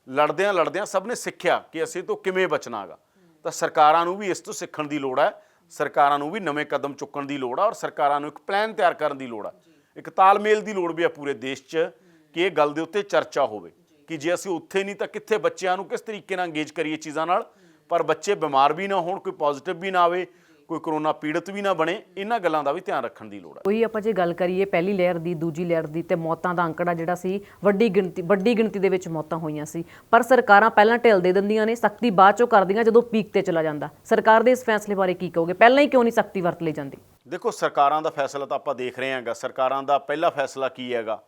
ਲੜਦਿਆਂ ਸਭ ਨੇ ਸਿੱਖਿਆ ਕਿ ਅਸੀਂ ਤੋਂ ਕਿਵੇਂ ਬਚਣਾ ਹੈਗਾ। ਤਾਂ ਸਰਕਾਰਾਂ ਨੂੰ ਵੀ ਇਸ ਤੋਂ ਸਿੱਖਣ ਦੀ ਲੋੜ ਹੈ, ਸਰਕਾਰਾਂ ਨੂੰ ਵੀ ਨਵੇਂ ਕਦਮ ਚੁੱਕਣ ਦੀ ਲੋੜ ਆ, ਔਰ ਸਰਕਾਰਾਂ ਨੂੰ ਇੱਕ ਪਲਾਨ ਤਿਆਰ ਕਰਨ ਦੀ ਲੋੜ ਆ, ਇੱਕ ਤਾਲਮੇਲ ਦੀ ਲੋੜ ਵੀ ਆ ਪੂਰੇ ਦੇਸ਼ 'ਚ, ਕਿ ਇਹ ਗੱਲ ਦੇ ਉੱਤੇ ਚਰਚਾ ਹੋਵੇ ਕਿ ਜੇ ਅਸੀਂ ਉੱਥੇ ਨਹੀਂ ਤਾਂ ਕਿੱਥੇ ਬੱਚਿਆਂ ਨੂੰ ਕਿਸ ਤਰੀਕੇ ਨਾਲ ਇੰਗੇਜ ਕਰੀਏ ਚੀਜ਼ਾਂ ਨਾਲ, ਪਰ ਬੱਚੇ ਬਿਮਾਰ ਵੀ ਨਾ ਹੋਣ, ਕੋਈ ਪੋਜ਼ਿਟਿਵ ਵੀ ਨਾ ਆਵੇ, ਕੋਈ ਕਰੋਨਾ ਪੀੜਤ ਵੀ ਨਾ ਬਣੇ। ਇਹਨਾਂ ਗੱਲਾਂ ਦਾ ਵੀ ਧਿਆਨ ਰੱਖਣ ਦੀ ਲੋੜ ਹੈ। ਕੋਈ ਆਪਾਂ ਜੇ ਗੱਲ ਕਰੀਏ ਪਹਿਲੀ ਲਹਿਰ ਦੀ, ਦੂਜੀ ਲਹਿਰ ਦੀ, ਤੇ ਮੌਤਾਂ ਦਾ ਅੰਕੜਾ ਜਿਹੜਾ ਸੀ ਵੱਡੀ ਗਿਣਤੀ ਦੇ ਵਿੱਚ ਮੌਤਾਂ ਹੋਈਆਂ ਸੀ, ਪਰ ਸਰਕਾਰਾਂ ਪਹਿਲਾਂ ਢਿੱਲ ਦੇ ਦਿੰਦੀਆਂ ਨੇ, ਸਖਤੀ ਬਾਅਦ ਚੋਂ ਕਰਦੀਆਂ ਜਦੋਂ ਪੀਕ ਤੇ ਚਲਾ ਜਾਂਦਾ। ਸਰਕਾਰ ਦੇ ਇਸ ਫੈਸਲੇ ਬਾਰੇ ਕੀ ਕਹੋਗੇ? ਪਹਿਲਾਂ ਹੀ ਕਿਉਂ ਨਹੀਂ ਸਖਤੀ ਵਰਤ ਲਈ ਜਾਂਦੀ? ਦੇਖੋ, ਸਰਕਾਰਾਂ ਦਾ ਫੈਸਲਾ ਤਾਂ ਆਪਾਂ ਦੇਖ ਰਹੇ ਹਾਂਗਾ। ਸਰਕਾਰਾਂ ਦਾ ਪਹਿਲਾ ਫੈਸਲਾ ਕੀ ਹੈਗਾ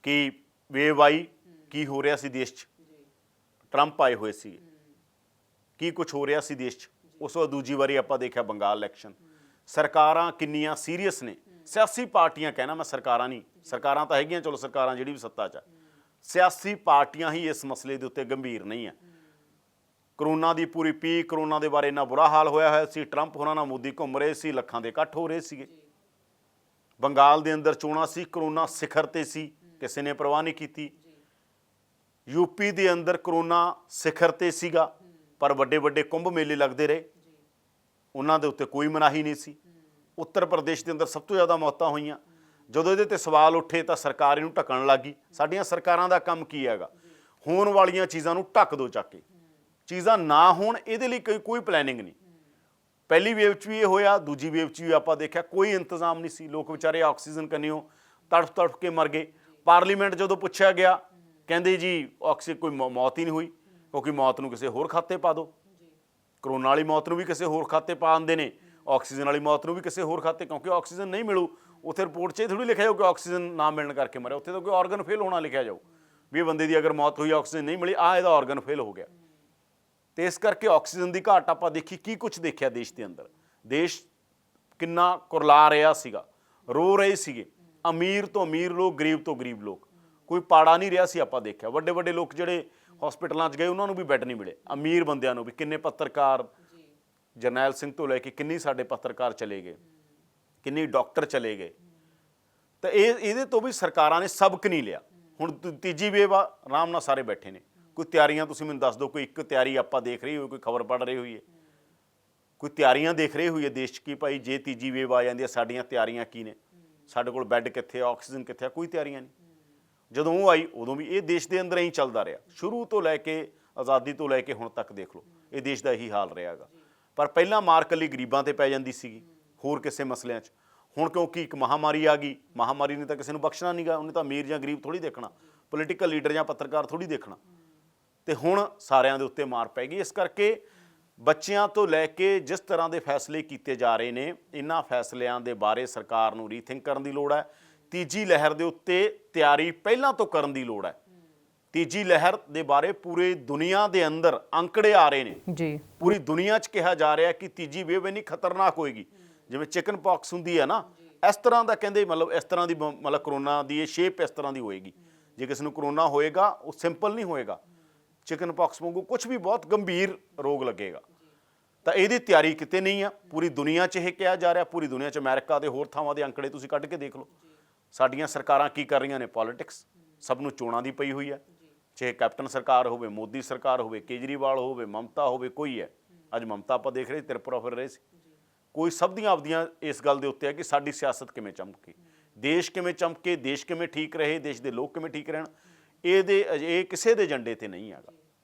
ਕਿ ਵੇਵ ਆਈ, ਕੀ ਹੋ ਰਿਹਾ ਸੀ ਦੇਸ਼ 'ਚ, ਟਰੰਪ ਆਏ ਹੋਏ ਸੀ, ਕੀ ਕੁਝ ਹੋ ਰਿਹਾ ਸੀ ਦੇਸ਼ 'ਚ। ਉਸ ਤੋਂ ਦੂਜੀ ਵਾਰੀ ਆਪਾਂ ਦੇਖਿਆ ਬੰਗਾਲ ਇਲੈਕਸ਼ਨ। ਸਰਕਾਰਾਂ ਕਿੰਨੀਆਂ ਸੀਰੀਅਸ ਨੇ, ਸਿਆਸੀ ਪਾਰਟੀਆਂ ਕਹਿਣਾ ਮੈਂ, ਸਰਕਾਰਾਂ ਨਹੀਂ, ਸਰਕਾਰਾਂ ਤਾਂ ਹੈਗੀਆਂ, ਚਲੋ ਸਰਕਾਰਾਂ ਜਿਹੜੀ ਵੀ ਸੱਤਾ 'ਚ ਆ, ਸਿਆਸੀ ਪਾਰਟੀਆਂ ਹੀ ਇਸ ਮਸਲੇ ਦੇ ਉੱਤੇ ਗੰਭੀਰ ਨਹੀਂ ਆ। ਕਰੋਨਾ ਦੀ ਪੂਰੀ ਪੀਕ, ਕਰੋਨਾ ਦੇ ਬਾਰੇ ਇੰਨਾ ਬੁਰਾ ਹਾਲ ਹੋਇਆ ਸੀ, ਟਰੰਪ ਹੋਰਾਂ ਨਾਲ ਮੋਦੀ ਘੁੰਮ ਰਹੇ ਸੀ, ਲੱਖਾਂ ਦੇ ਇਕੱਠ ਹੋ ਰਹੇ ਸੀਗੇ। ਬੰਗਾਲ ਦੇ ਅੰਦਰ ਚੋਣਾਂ ਸੀ, ਕਰੋਨਾ ਸਿਖਰ ਤੇ ਸੀ, ਕਿਸੇ ਨੇ ਪਰਵਾਹ ਨਹੀਂ ਕੀਤੀ। ਯੂਪੀ ਦੇ ਅੰਦਰ ਕਰੋਨਾ ਸਿਖਰ ਤੇ ਸੀਗਾ, ਪਰ ਵੱਡੇ ਵੱਡੇ ਕੁੰਭ ਮੇਲੇ ਲੱਗਦੇ ਰਹੇ, ਉਹਨਾਂ ਦੇ ਉੱਤੇ ਕੋਈ ਮਨਾਹੀ ਨਹੀਂ ਸੀ। ਉੱਤਰ ਪ੍ਰਦੇਸ਼ ਦੇ ਅੰਦਰ ਸਭ ਤੋਂ ਜ਼ਿਆਦਾ ਮੌਤਾਂ ਹੋਈਆਂ। ਜਦੋਂ ਇਹਦੇ ਤੇ ਸਵਾਲ ਉੱਠੇ ਤਾਂ ਸਰਕਾਰ ਇਹਨੂੰ ਢੱਕਣ ਲੱਗ ਗਈ। ਸਾਡੀਆਂ ਸਰਕਾਰਾਂ ਦਾ ਕੰਮ ਕੀ ਹੈਗਾ? ਹੋਣ ਵਾਲੀਆਂ ਚੀਜ਼ਾਂ ਨੂੰ ਢੱਕ ਦਿਓ ਚੱਕ ਕੇ, ਚੀਜ਼ਾਂ ਨਾ ਹੋਣ ਇਹਦੇ ਲਈ ਕੋਈ ਪਲੈਨਿੰਗ ਨਹੀਂ। ਪਹਿਲੀ ਵੇਵ 'ਚ ਵੀ ਇਹ ਹੋਇਆ, ਦੂਜੀ ਵੇਵ 'ਚ ਵੀ ਆਪਾਂ ਦੇਖਿਆ ਕੋਈ ਇੰਤਜ਼ਾਮ ਨਹੀਂ ਸੀ। ਲੋਕ ਵਿਚਾਰੇ ਆਕਸੀਜਨ ਕੰਨਿਓ ਤੜਫ ਕੇ ਮਰ ਗਏ। ਪਾਰਲੀਮੈਂਟ ਜਦੋਂ ਪੁੱਛਿਆ ਗਿਆ, ਕਹਿੰਦੇ ਜੀ ਆਕਸੀਜਨ ਕੋਈ ਮੌਤ ਹੀ ਨਹੀਂ ਹੋਈ, ਕਿਉਂਕਿ ਮੌਤ ਨੂੰ ਕਿਸੇ ਹੋਰ ਖਾਤੇ ਪਾ ਦਿਓ। ਕਰੋਨਾ ਵਾਲੀ ਮੌਤ ਨੂੰ ਵੀ ਕਿਸੇ ਹੋਰ ਖਾਤੇ ਪਾ ਦਿੰਦੇ ਨੇ, ਆਕਸੀਜਨ ਵਾਲੀ ਮੌਤ ਨੂੰ ਵੀ ਕਿਸੇ ਹੋਰ ਖਾਤੇ, ਕਿਉਂਕਿ ਆਕਸੀਜਨ ਨਹੀਂ ਮਿਲੂ। ਉੱਥੇ ਰਿਪੋਰਟ 'ਚ ਇਹ ਥੋੜ੍ਹੀ ਲਿਖਿਆ ਜਾਊ ਕਿ ਆਕਸੀਜਨ ਨਾ ਮਿਲਣ ਕਰਕੇ ਮਰਿਆ, ਉੱਥੇ ਤਾਂ ਕੋਈ ਆਰਗਨ ਫੇਲ ਹੋਣਾ ਲਿਖਿਆ ਜਾਊ ਵੀ ਇਹ ਬੰਦੇ ਦੀ ਅਗਰ ਮੌਤ ਹੋਈ, ਆਕਸੀਜਨ ਨਹੀਂ ਮਿਲੀ, ਇਹਦਾ ਆਰਗਨ ਫੇਲ ਹੋ ਗਿਆ। ਤੇ ਇਸ ਕਰਕੇ ਆਕਸੀਜਨ ਦੀ ਘਾਟ ਆਪਾਂ ਦੇਖੀ, ਕੀ ਕੁਝ ਦੇਖਿਆ ਦੇਸ਼ ਦੇ ਅੰਦਰ। ਦੇਸ਼ ਕਿੰਨਾ ਕੁਰਲਾ ਰਿਹਾ ਸੀਗਾ, ਰੋ ਰਹੇ ਸੀਗੇ, ਅਮੀਰ ਤੋਂ ਅਮੀਰ ਲੋਕ, ਗਰੀਬ ਤੋਂ ਗਰੀਬ ਲੋਕ, ਕੋਈ ਪਾੜਾ ਨਹੀਂ ਰਿਹਾ ਸੀ। ਆਪਾਂ ਦੇਖਿਆ ਵੱਡੇ ਵੱਡੇ ਲੋਕ ਜਿਹੜੇ ਹਸਪੀਟਲਾਂ 'ਚ ਗਏ, ਉਹਨਾਂ ਨੂੰ ਵੀ ਬੈੱਡ ਨਹੀਂ ਮਿਲੇ। ਅਮੀਰ ਬੰਦਿਆਂ ਨੂੰ ਵੀ, ਕਿੰਨੇ ਪੱਤਰਕਾਰ, ਜਰਨੈਲ ਸਿੰਘ ਤੋਂ ਲੈ ਕੇ ਕਿੰਨੇ ਸਾਡੇ ਪੱਤਰਕਾਰ ਚਲੇ ਗਏ, ਕਿੰਨੇ ਡਾਕਟਰ ਚਲੇ ਗਏ। ਤਾਂ ਇਹਦੇ ਤੋਂ ਵੀ ਸਰਕਾਰਾਂ ਨੇ ਸਬਕ ਨਹੀਂ ਲਿਆ। ਹੁਣ ਤੀਜੀ ਵੇਵ ਆ, ਆਰਾਮ ਨਾਲ ਸਾਰੇ ਬੈਠੇ ਨੇ। ਕੋਈ ਤਿਆਰੀਆਂ ਤੁਸੀਂ ਮੈਨੂੰ ਦੱਸ ਦਿਓ, ਕੋਈ ਇੱਕ ਤਿਆਰੀ ਆਪਾਂ ਦੇਖ ਰਹੀ ਹੋਈ, ਕੋਈ ਖਬਰ ਪੜ੍ਹ ਰਹੀ ਹੋਈ ਹੈ, ਕੋਈ ਤਿਆਰੀਆਂ ਦੇਖ ਰਹੇ ਹੋਈਏ ਦੇਸ਼ 'ਚ ਕਿ ਭਾਈ ਜੇ ਤੀਜੀ ਵੇਵ ਆ ਜਾਂਦੀ ਹੈ ਸਾਡੀਆਂ ਤਿਆਰੀਆਂ ਕੀ ਨੇ, ਸਾਡੇ ਕੋਲ ਬੈੱਡ ਕਿੱਥੇ ਆ, ਆਕਸੀਜਨ ਕਿੱਥੇ ਆ, ਕੋਈ ਤਿਆਰੀਆਂ ਨਹੀਂ। ਜਦੋਂ ਉਹ ਆਈ ਉਦੋਂ ਵੀ ਇਹ ਦੇਸ਼ ਦੇ ਅੰਦਰ ਹੀ ਚੱਲਦਾ ਰਿਹਾ, ਸ਼ੁਰੂ ਤੋਂ ਲੈ ਕੇ ਆਜ਼ਾਦੀ ਤੋਂ ਲੈ ਕੇ ਹੁਣ ਤੱਕ ਦੇਖ ਲਓ ਇਹ ਦੇਸ਼ ਦਾ ਇਹੀ ਹਾਲ ਰਿਹਾ ਗਾ। ਪਰ ਪਹਿਲਾਂ ਮਾਰ ਇਕੱਲੀ ਗਰੀਬਾਂ 'ਤੇ ਪੈ ਜਾਂਦੀ ਸੀਗੀ, ਹੋਰ ਕਿਸੇ ਮਸਲਿਆਂ 'ਚ। ਹੁਣ ਕਿਉਂਕਿ ਇੱਕ ਮਹਾਮਾਰੀ ਆ ਗਈ, ਮਹਾਮਾਰੀ ਨੇ ਤਾਂ ਕਿਸੇ ਨੂੰ ਬਖਸ਼ਣਾ ਨਹੀਂ ਗਾ, ਉਹਨੇ ਤਾਂ ਅਮੀਰ ਜਾਂ ਗਰੀਬ ਥੋੜ੍ਹੀ ਦੇਖਣਾ, ਪੋਲੀਟੀਕਲ ਲੀਡਰ ਜਾਂ ਪੱਤਰਕਾਰ ਥੋੜ੍ਹੀ ਦੇਖਣਾ, ਤੇ ਹੁਣ ਸਾਰਿਆਂ ਦੇ ਉੱਤੇ ਮਾਰ ਪੈ ਗਈ। ਇਸ ਕਰਕੇ ਬੱਚਿਆਂ ਤੋਂ ਲੈ ਕੇ ਜਿਸ ਤਰ੍ਹਾਂ ਦੇ ਫੈਸਲੇ ਕੀਤੇ ਜਾ ਰਹੇ ਨੇ, ਇਹਨਾਂ ਫੈਸਲਿਆਂ ਦੇ ਬਾਰੇ ਸਰਕਾਰ ਨੂੰ ਰੀਥਿੰਕ ਕਰਨ ਦੀ ਲੋੜ ਹੈ। ਤੀਜੀ ਲਹਿਰ ਦੇ ਉੱਤੇ ਤਿਆਰੀ ਪਹਿਲਾਂ ਤੋਂ ਕਰਨ ਦੀ ਲੋੜ ਹੈ। ਤੀਜੀ ਲਹਿਰ ਦੇ ਬਾਰੇ ਪੂਰੀ ਦੁਨੀਆ ਦੇ ਅੰਦਰ ਅੰਕੜੇ ਆ ਰਹੇ ਨੇ ਜੀ, ਪੂਰੀ ਦੁਨੀਆ 'ਚ ਕਿਹਾ ਜਾ ਰਿਹਾ ਕਿ ਤੀਜੀ ਵੇਵ ਇੰਨੀ ਖਤਰਨਾਕ ਹੋਏਗੀ, ਜਿਵੇਂ ਚਿਕਨ ਪੌਕਸ ਹੁੰਦੀ ਹੈ ਨਾ, ਇਸ ਤਰ੍ਹਾਂ ਦਾ ਕਹਿੰਦੇ, ਮਤਲਬ ਇਸ ਤਰ੍ਹਾਂ ਦੀ, ਮਤਲਬ ਕਰੋਨਾ ਦੀ ਇਹ ਸ਼ੇਪ ਇਸ ਤਰ੍ਹਾਂ ਦੀ ਹੋਏਗੀ। ਜੇ ਕਿਸੇ ਨੂੰ ਕਰੋਨਾ ਹੋਏਗਾ ਉਹ ਸਿੰਪਲ ਨਹੀਂ ਹੋਏਗਾ, ਚਿਕਨ ਪੌਕਸ ਵਾਂਗੂ ਕੁਝ ਵੀ ਬਹੁਤ ਗੰਭੀਰ ਰੋਗ ਲੱਗੇਗਾ। ਤਾਂ ਇਹਦੀ ਤਿਆਰੀ ਕਿਤੇ ਨਹੀਂ ਆ, ਪੂਰੀ ਦੁਨੀਆ 'ਚ ਇਹ ਕਿਹਾ ਜਾ ਰਿਹਾ, ਪੂਰੀ ਦੁਨੀਆ 'ਚ ਅਮਰੀਕਾ ਦੇ ਹੋਰ ਥਾਵਾਂ ਦੇ ਅੰਕੜੇ ਤੁਸੀਂ ਕੱਢ ਕੇ ਦੇਖ ਲਓ। ਸਾਡੀਆਂ ਸਰਕਾਰਾਂ ਕੀ ਕਰ ਰਹੀਆਂ ਨੇ, ਪੋਲੀਟਿਕਸ, ਸਭ ਨੂੰ ਚੋਣਾਂ ਦੀ ਪਈ ਹੋਈ ਹੈ, ਚਾਹੇ ਕੈਪਟਨ ਸਰਕਾਰ ਹੋਵੇ, ਮੋਦੀ ਸਰਕਾਰ ਹੋਵੇ, ਕੇਜਰੀਵਾਲ ਹੋਵੇ, ਮਮਤਾ ਹੋਵੇ, ਕੋਈ ਹੈ। ਅੱਜ ਮਮਤਾ ਆਪਾਂ ਦੇਖ ਰਹੇ ਤ੍ਰਿਪੁਰਾ ਫਿਰ ਰਹੇ ਸੀ, ਕੋਈ ਸਭ ਦੀਆਂ ਆਪਦੀਆਂ ਇਸ ਗੱਲ ਦੇ ਉੱਤੇ ਹੈ ਕਿ ਸਾਡੀ ਸਿਆਸਤ ਕਿਵੇਂ ਚਮਕੇ, ਦੇਸ਼ ਕਿਵੇਂ ਚਮਕੇ, ਦੇਸ਼ ਕਿਵੇਂ ਠੀਕ ਰਹੇ, ਦੇਸ਼ ਦੇ ਲੋਕ ਕਿਵੇਂ ਠੀਕ ਰਹਿਣ। ਇਹ ਕਿਸੇ ਦੇ ਏਜੰਡੇ ਤੇ ਨਹੀਂ ਹੈਗਾ,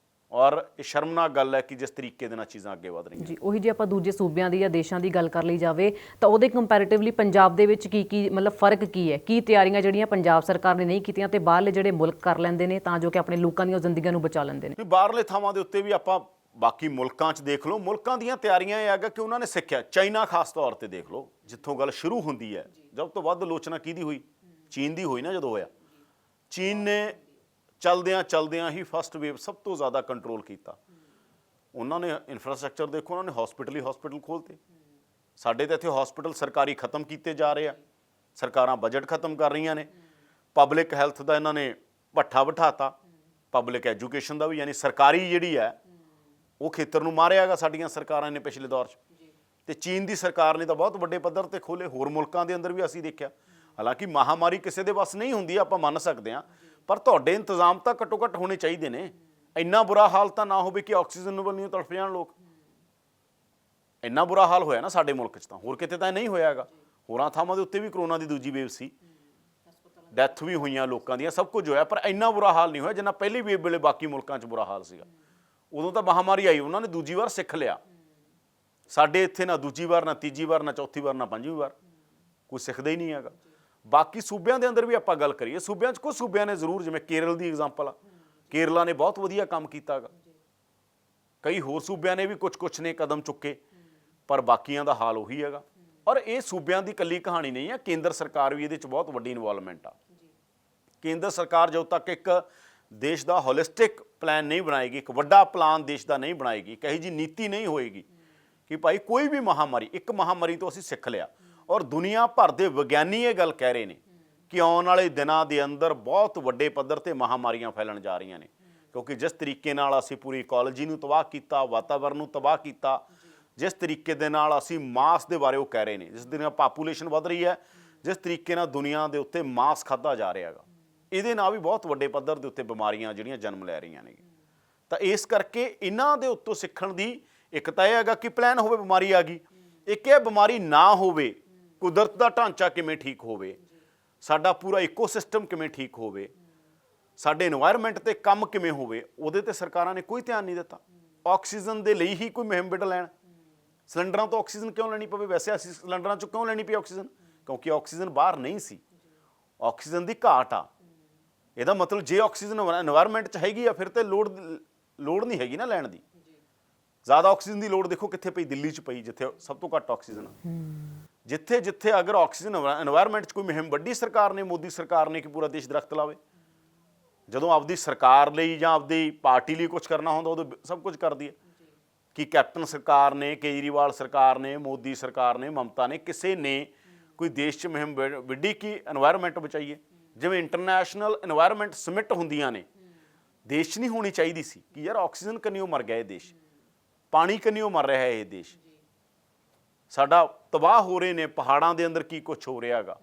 ਔਰ ਇਹ ਸ਼ਰਮਨਾਕ ਗੱਲ ਹੈ ਕਿ ਜਿਸ ਤਰੀਕੇ ਦੇ ਨਾਲ ਚੀਜ਼ਾਂ ਅੱਗੇ ਵਧ ਰਹੀਆਂ ਜੀ। ਉਹੀ ਜੇ ਆਪਾਂ ਦੂਜੇ ਸੂਬਿਆਂ ਦੀ ਜਾਂ ਦੇਸ਼ਾਂ ਦੀ ਗੱਲ ਕਰ ਲਈ ਜਾਵੇ ਤਾਂ ਉਹਦੇ ਕੰਪੈਰੀਟਿਵਲੀ ਪੰਜਾਬ ਦੇ ਵਿੱਚ ਕੀ ਮਤਲਬ ਫਰਕ ਕੀ ਹੈ, ਕੀ ਤਿਆਰੀਆਂ ਜਿਹੜੀਆਂ ਪੰਜਾਬ ਸਰਕਾਰ ਨੇ ਨਹੀਂ ਕੀਤੀਆਂ ਤੇ ਬਾਹਰਲੇ ਜਿਹੜੇ ਮੁਲਕ ਕਰ ਲੈਂਦੇ ਨੇ ਤਾਂ ਜੋ ਕਿ ਆਪਣੇ ਲੋਕਾਂ ਦੀਆਂ ਜ਼ਿੰਦਗੀਆਂ ਨੂੰ ਬਚਾ ਲੈਂਦੇ ਨੇ। ਬਾਹਰਲੇ ਥਾਵਾਂ ਦੇ ਉੱਤੇ ਵੀ ਆਪਾਂ ਬਾਕੀ ਮੁਲਕਾਂ 'ਚ ਦੇਖ ਲਓ, ਮੁਲਕਾਂ ਦੀਆਂ ਤਿਆਰੀਆਂ ਇਹ ਹੈਗਾ ਕਿ ਉਹਨਾਂ ਨੇ ਸਿੱਖਿਆ। ਚਾਈਨਾ ਖਾਸ ਤੌਰ ਤੇ ਦੇਖ ਲਓ, ਜਿੱਥੋਂ ਗੱਲ ਸ਼ੁਰੂ ਹੁੰਦੀ ਹੈ, ਸਭ ਤੋਂ ਵੱਧ ਆਲੋਚਨਾ ਕਿਹਦੀ ਹੋਈ, ਚੀਨ ਦੀ ਹੋਈ ਨਾ। ਜਦੋਂ ਹੋਇਆ, ਚੀਨ ਨੇ ਚਲਦਿਆਂ ਹੀ ਫਸਟ ਵੇਵ ਸਭ ਤੋਂ ਜ਼ਿਆਦਾ ਕੰਟਰੋਲ ਕੀਤਾ। ਉਹਨਾਂ ਨੇ ਇਨਫਰਾਸਟ੍ਰਕਚਰ ਦੇਖੋ, ਉਹਨਾਂ ਨੇ ਹਸਪੀਟਲ ਖੋਲ੍ਹਤੇ। ਸਾਡੇ ਤਾਂ ਇੱਥੇ ਹਸਪੀਟਲ ਸਰਕਾਰੀ ਖਤਮ ਕੀਤੇ ਜਾ ਰਹੇ ਆ, ਸਰਕਾਰਾਂ ਬਜਟ ਖਤਮ ਕਰ ਰਹੀਆਂ ਨੇ। ਪਬਲਿਕ ਹੈਲਥ ਦਾ ਇਹਨਾਂ ਨੇ ਭੱਠਾ ਬਿਠਾਤਾ, ਪਬਲਿਕ ਐਜੂਕੇਸ਼ਨ ਦਾ ਵੀ, ਯਾਨੀ ਸਰਕਾਰੀ ਜਿਹੜੀ ਹੈ ਉਹ ਖੇਤਰ ਨੂੰ ਮਾਰਿਆ ਗਾ ਸਾਡੀਆਂ ਸਰਕਾਰਾਂ ਨੇ ਪਿਛਲੇ ਦੌਰ 'ਚ। ਤੇ ਚੀਨ ਦੀ ਸਰਕਾਰ ਨੇ ਤਾਂ ਬਹੁਤ ਵੱਡੇ ਪੱਧਰ ਤੇ ਖੋਲ੍ਹੇ। ਹੋਰ ਮੁਲਕਾਂ ਦੇ ਅੰਦਰ ਵੀ ਅਸੀਂ ਦੇਖਿਆ, ਹਾਲਾਂਕਿ ਮਹਾਮਾਰੀ ਕਿਸੇ ਦੇ ਵੱਸ ਨਹੀਂ ਹੁੰਦੀ, ਆਪਾਂ ਮੰਨ ਸਕਦੇ ਹਾਂ, ਪਰ ਤੁਹਾਡੇ ਇੰਤਜ਼ਾਮ ਤਾਂ ਘੱਟੋ ਘੱਟ ਹੋਣੇ ਚਾਹੀਦੇ ਨੇ। ਇੰਨਾ ਬੁਰਾ ਹਾਲ ਤਾਂ ਨਾ ਹੋਵੇ ਕਿ ਆਕਸੀਜਨ ਵੱਲੋਂ ਤੜਫ ਜਾਣ ਲੋਕ। ਇੰਨਾ ਬੁਰਾ ਹਾਲ ਹੋਇਆ ਨਾ ਸਾਡੇ ਮੁਲਕ 'ਚ, ਤਾਂ ਹੋਰ ਕਿਤੇ ਤਾਂ ਨਹੀਂ ਹੋਇਆ ਹੈਗਾ। ਹੋਰਾਂ ਥਾਵਾਂ ਦੇ ਉੱਤੇ ਵੀ ਕਰੋਨਾ ਦੀ ਦੂਜੀ ਵੇਵ ਸੀ, ਡੈਥ ਵੀ ਹੋਈਆਂ ਲੋਕਾਂ ਦੀਆਂ, ਸਭ ਕੁਝ ਹੋਇਆ, ਪਰ ਇੰਨਾ ਬੁਰਾ ਹਾਲ ਨਹੀਂ ਹੋਇਆ ਜਿੰਨਾ ਪਹਿਲੀ ਵੇਵ ਵੇਲੇ ਬਾਕੀ ਮੁਲਕਾਂ 'ਚ ਬੁਰਾ ਹਾਲ ਸੀਗਾ। ਉਦੋਂ ਤਾਂ ਮਹਾਮਾਰੀ ਆਈ, ਉਹਨਾਂ ਨੇ ਦੂਜੀ ਵਾਰ ਸਿੱਖ ਲਿਆ। ਸਾਡੇ ਇੱਥੇ ਨਾ ਦੂਜੀ ਵਾਰ, ਨਾ ਤੀਜੀ ਵਾਰ, ਨਾ ਚੌਥੀ ਵਾਰ, ਨਾ ਪੰਜਵੀਂ ਵਾਰ, ਕੋਈ ਸਿੱਖਦਾ ਹੀ ਨਹੀਂ ਹੈਗਾ। ਬਾਕੀ ਸੂਬਿਆਂ ਦੇ ਅੰਦਰ ਵੀ ਆਪਾਂ ਗੱਲ ਕਰੀਏ, ਸੂਬਿਆਂ 'ਚ ਕੁਝ ਸੂਬਿਆਂ ਨੇ ਜ਼ਰੂਰ, ਜਿਵੇਂ ਕੇਰਲ ਦੀ ਐਗਜ਼ਾਮਪਲ ਆ, ਕੇਰਲਾ ਨੇ ਬਹੁਤ ਵਧੀਆ ਕੰਮ ਕੀਤਾ ਗਾ। ਕਈ ਹੋਰ ਸੂਬਿਆਂ ਨੇ ਵੀ ਕੁਝ ਨੇ ਕਦਮ ਚੁੱਕੇ, ਪਰ ਬਾਕੀਆਂ ਦਾ ਹਾਲ ਉਹੀ ਹੈਗਾ। ਔਰ ਇਹ ਸੂਬਿਆਂ ਦੀ ਇਕੱਲੀ ਕਹਾਣੀ ਨਹੀਂ ਹੈ, ਕੇਂਦਰ ਸਰਕਾਰ ਵੀ ਇਹਦੇ 'ਚ ਬਹੁਤ ਵੱਡੀ ਇਨਵੋਲਵਮੈਂਟ ਆ। ਕੇਂਦਰ ਸਰਕਾਰ ਜਦੋਂ ਤੱਕ ਇੱਕ ਦੇਸ਼ ਦਾ ਹੋਲਿਸਟਿਕ ਪਲਾਨ ਨਹੀਂ ਬਣਾਏਗੀ, ਇੱਕ ਵੱਡਾ ਪਲਾਨ ਦੇਸ਼ ਦਾ ਨਹੀਂ ਬਣਾਏਗੀ, ਕਹੀ ਜੀ ਨੀਤੀ ਨਹੀਂ ਹੋਏਗੀ ਕਿ ਭਾਈ ਕੋਈ ਵੀ ਮਹਾਮਾਰੀ, ਇੱਕ ਮਹਾਮਾਰੀ ਤੋਂ ਅਸੀਂ ਸਿੱਖ ਲਿਆ, ਔਰ ਦੁਨੀਆ ਭਰ ਦੇ ਵਿਗਿਆਨੀ ਇਹ ਗੱਲ ਕਹਿ ਰਹੇ ਨੇ ਕਿ ਆਉਣ ਵਾਲੇ ਦਿਨਾਂ ਦੇ ਅੰਦਰ ਬਹੁਤ ਵੱਡੇ ਪੱਧਰ ਤੇ ਮਹਾਮਾਰੀਆਂ ਫੈਲਣ ਜਾ ਰਹੀਆਂ ਨੇ। ਕਿਉਂਕਿ ਜਿਸ ਤਰੀਕੇ ਨਾਲ ਅਸੀਂ ਪੂਰੀ ਇਕੋਲੋਜੀ ਨੂੰ ਤਬਾਹ ਕੀਤਾ, ਵਾਤਾਵਰਨ ਨੂੰ ਤਬਾਹ ਕੀਤਾ, ਜਿਸ ਤਰੀਕੇ ਦੇ ਨਾਲ ਅਸੀਂ ਮਾਸ ਦੇ ਬਾਰੇ ਉਹ ਕਹਿ ਰਹੇ ਨੇ, ਜਿਸ ਦੇ ਨਾਲ ਪਾਪੂਲੇਸ਼ਨ ਵੱਧ ਰਹੀ ਹੈ, ਜਿਸ ਤਰੀਕੇ ਨਾਲ ਦੁਨੀਆ ਦੇ ਉੱਤੇ ਮਾਸ ਖਾਧਾ ਜਾ ਰਿਹਾ ਹੈਗਾ, ਇਹਦੇ ਨਾਲ ਵੀ ਬਹੁਤ ਵੱਡੇ ਪੱਧਰ ਦੇ ਉੱਤੇ ਬਿਮਾਰੀਆਂ ਜਿਹੜੀਆਂ ਜਨਮ ਲੈ ਰਹੀਆਂ ਨੇ। ਤਾਂ ਇਸ ਕਰਕੇ ਇਹਨਾਂ ਦੇ ਉੱਤੋਂ ਸਿੱਖਣ ਦੀ ਇੱਕ ਤਾਂ ਇਹ ਹੈਗਾ ਕਿ ਪਲਾਨ ਹੋਵੇ, ਬਿਮਾਰੀ ਆ ਗਈ, ਇੱਕ ਇਹ ਬਿਮਾਰੀ ਨਾ ਹੋਵੇ, ਕੁਦਰਤ ਦਾ ਢਾਂਚਾ ਕਿਵੇਂ ਠੀਕ ਹੋਵੇ, ਸਾਡਾ ਪੂਰਾ ਇਕੋਸਿਸਟਮ ਕਿਵੇਂ ਠੀਕ ਹੋਵੇ, ਸਾਡੇ এনवायरमेंट ਤੇ ਕੰਮ ਕਿਵੇਂ ਹੋਵੇ, ਉਹਦੇ ਤੇ ਸਰਕਾਰਾਂ ਨੇ ਕੋਈ ਧਿਆਨ ਨਹੀਂ ਦਿੱਤਾ। ਆਕਸੀਜਨ ਦੇ ਲਈ ਹੀ ਕੋਈ ਮੁਹਿੰਮ ਵਿੱਢ ਲੈਣ, ਸਿਲੰਡਰਾਂ ਤੋਂ ਆਕਸੀਜਨ ਕਿਉਂ ਲੈਣੀ ਪਵੇ? ਵੈਸੇ ਅਸੀਂ ਸਿਲੰਡਰਾਂ 'ਚੋਂ ਕਿਉਂ ਲੈਣੀ ਪਈ ਆਕਸੀਜਨ? ਕਿਉਂਕਿ ਆਕਸੀਜਨ ਬਾਹਰ ਨਹੀਂ ਸੀ, ਆਕਸੀਜਨ ਦੀ ਘਾਟ ਆ। ਇਹਦਾ ਮਤਲਬ ਜੇ ਆਕਸੀਜਨ এনवायरमेंट 'ਚ ਹੈਗੀ ਆ, ਫਿਰ ਤੇ ਲੋੜ ਨਹੀਂ ਹੈਗੀ ਨਾ ਲੈਣ ਦੀ। ਜ਼ਿਆਦਾ ਆਕਸੀਜਨ ਦੀ ਲੋੜ ਦੇਖੋ ਕਿੱਥੇ ਪਈ, ਦਿੱਲੀ 'ਚ ਪਈ, ਜਿੱਥੇ ਸਭ ਤੋਂ ਘੱਟ ਆਕਸੀਜਨ ਆ। ਜਿੱਥੇ ਅਗਰ ਆਕਸੀਜਨ এনवायरमेंट 'ਚ ਕੋਈ ਮੁਹਿੰਮ ਵੱਡੀ ਸਰਕਾਰ ਨੇ, ਮੋਦੀ ਸਰਕਾਰ ਨੇ, ਕਿ ਪੂਰਾ ਦੇਸ਼ ਦਰਖਤ ਲਾਵੇ। ਜਦੋਂ ਆਪਦੀ ਸਰਕਾਰ ਲਈ ਜਾਂ ਆਪਦੀ ਪਾਰਟੀ ਲਈ ਕੁਝ ਕਰਨਾ ਹੁੰਦਾ, ਉਦੋਂ ਸਭ ਕੁਝ ਕਰਦੀ ਹੈ। ਕਿ ਕੈਪਟਨ ਸਰਕਾਰ ਨੇ, ਕੇਜਰੀਵਾਲ ਸਰਕਾਰ ਨੇ, ਮੋਦੀ ਸਰਕਾਰ ਨੇ, ਮਮਤਾ ਨੇ, ਕਿਸੇ ਨੇ ਕੋਈ ਦੇਸ਼ 'ਚ ਮੁਹਿੰਮ ਵਿੱਢੀ ਕਿ এনवायरमेंट ਬਚਾਈਏ? ਜਿਵੇਂ ਇੰਟਰਨੈਸ਼ਨਲ এনवायरमेंट ਸਮਿਟ ਹੁੰਦੀਆਂ ਨੇ, ਦੇਸ਼ 'ਚ ਨਹੀਂ ਹੋਣੀ ਚਾਹੀਦੀ ਸੀ ਕਿ ਯਾਰ ਆਕਸੀਜਨ ਕੰਨਿਓ ਮਰ ਗਿਆ ਇਹ ਦੇਸ਼, ਪਾਣੀ ਕੰਨਿਓ ਮਰ ਰਿਹਾ ਇਹ ਦੇਸ਼, ਸਾਡਾ ਤਬਾਹ ਹੋ ਰਹੇ ਨੇ, ਪਹਾੜਾਂ ਦੇ ਅੰਦਰ ਕੀ ਕੁਝ ਹੋ ਰਿਹਾ ਹੈਗਾ।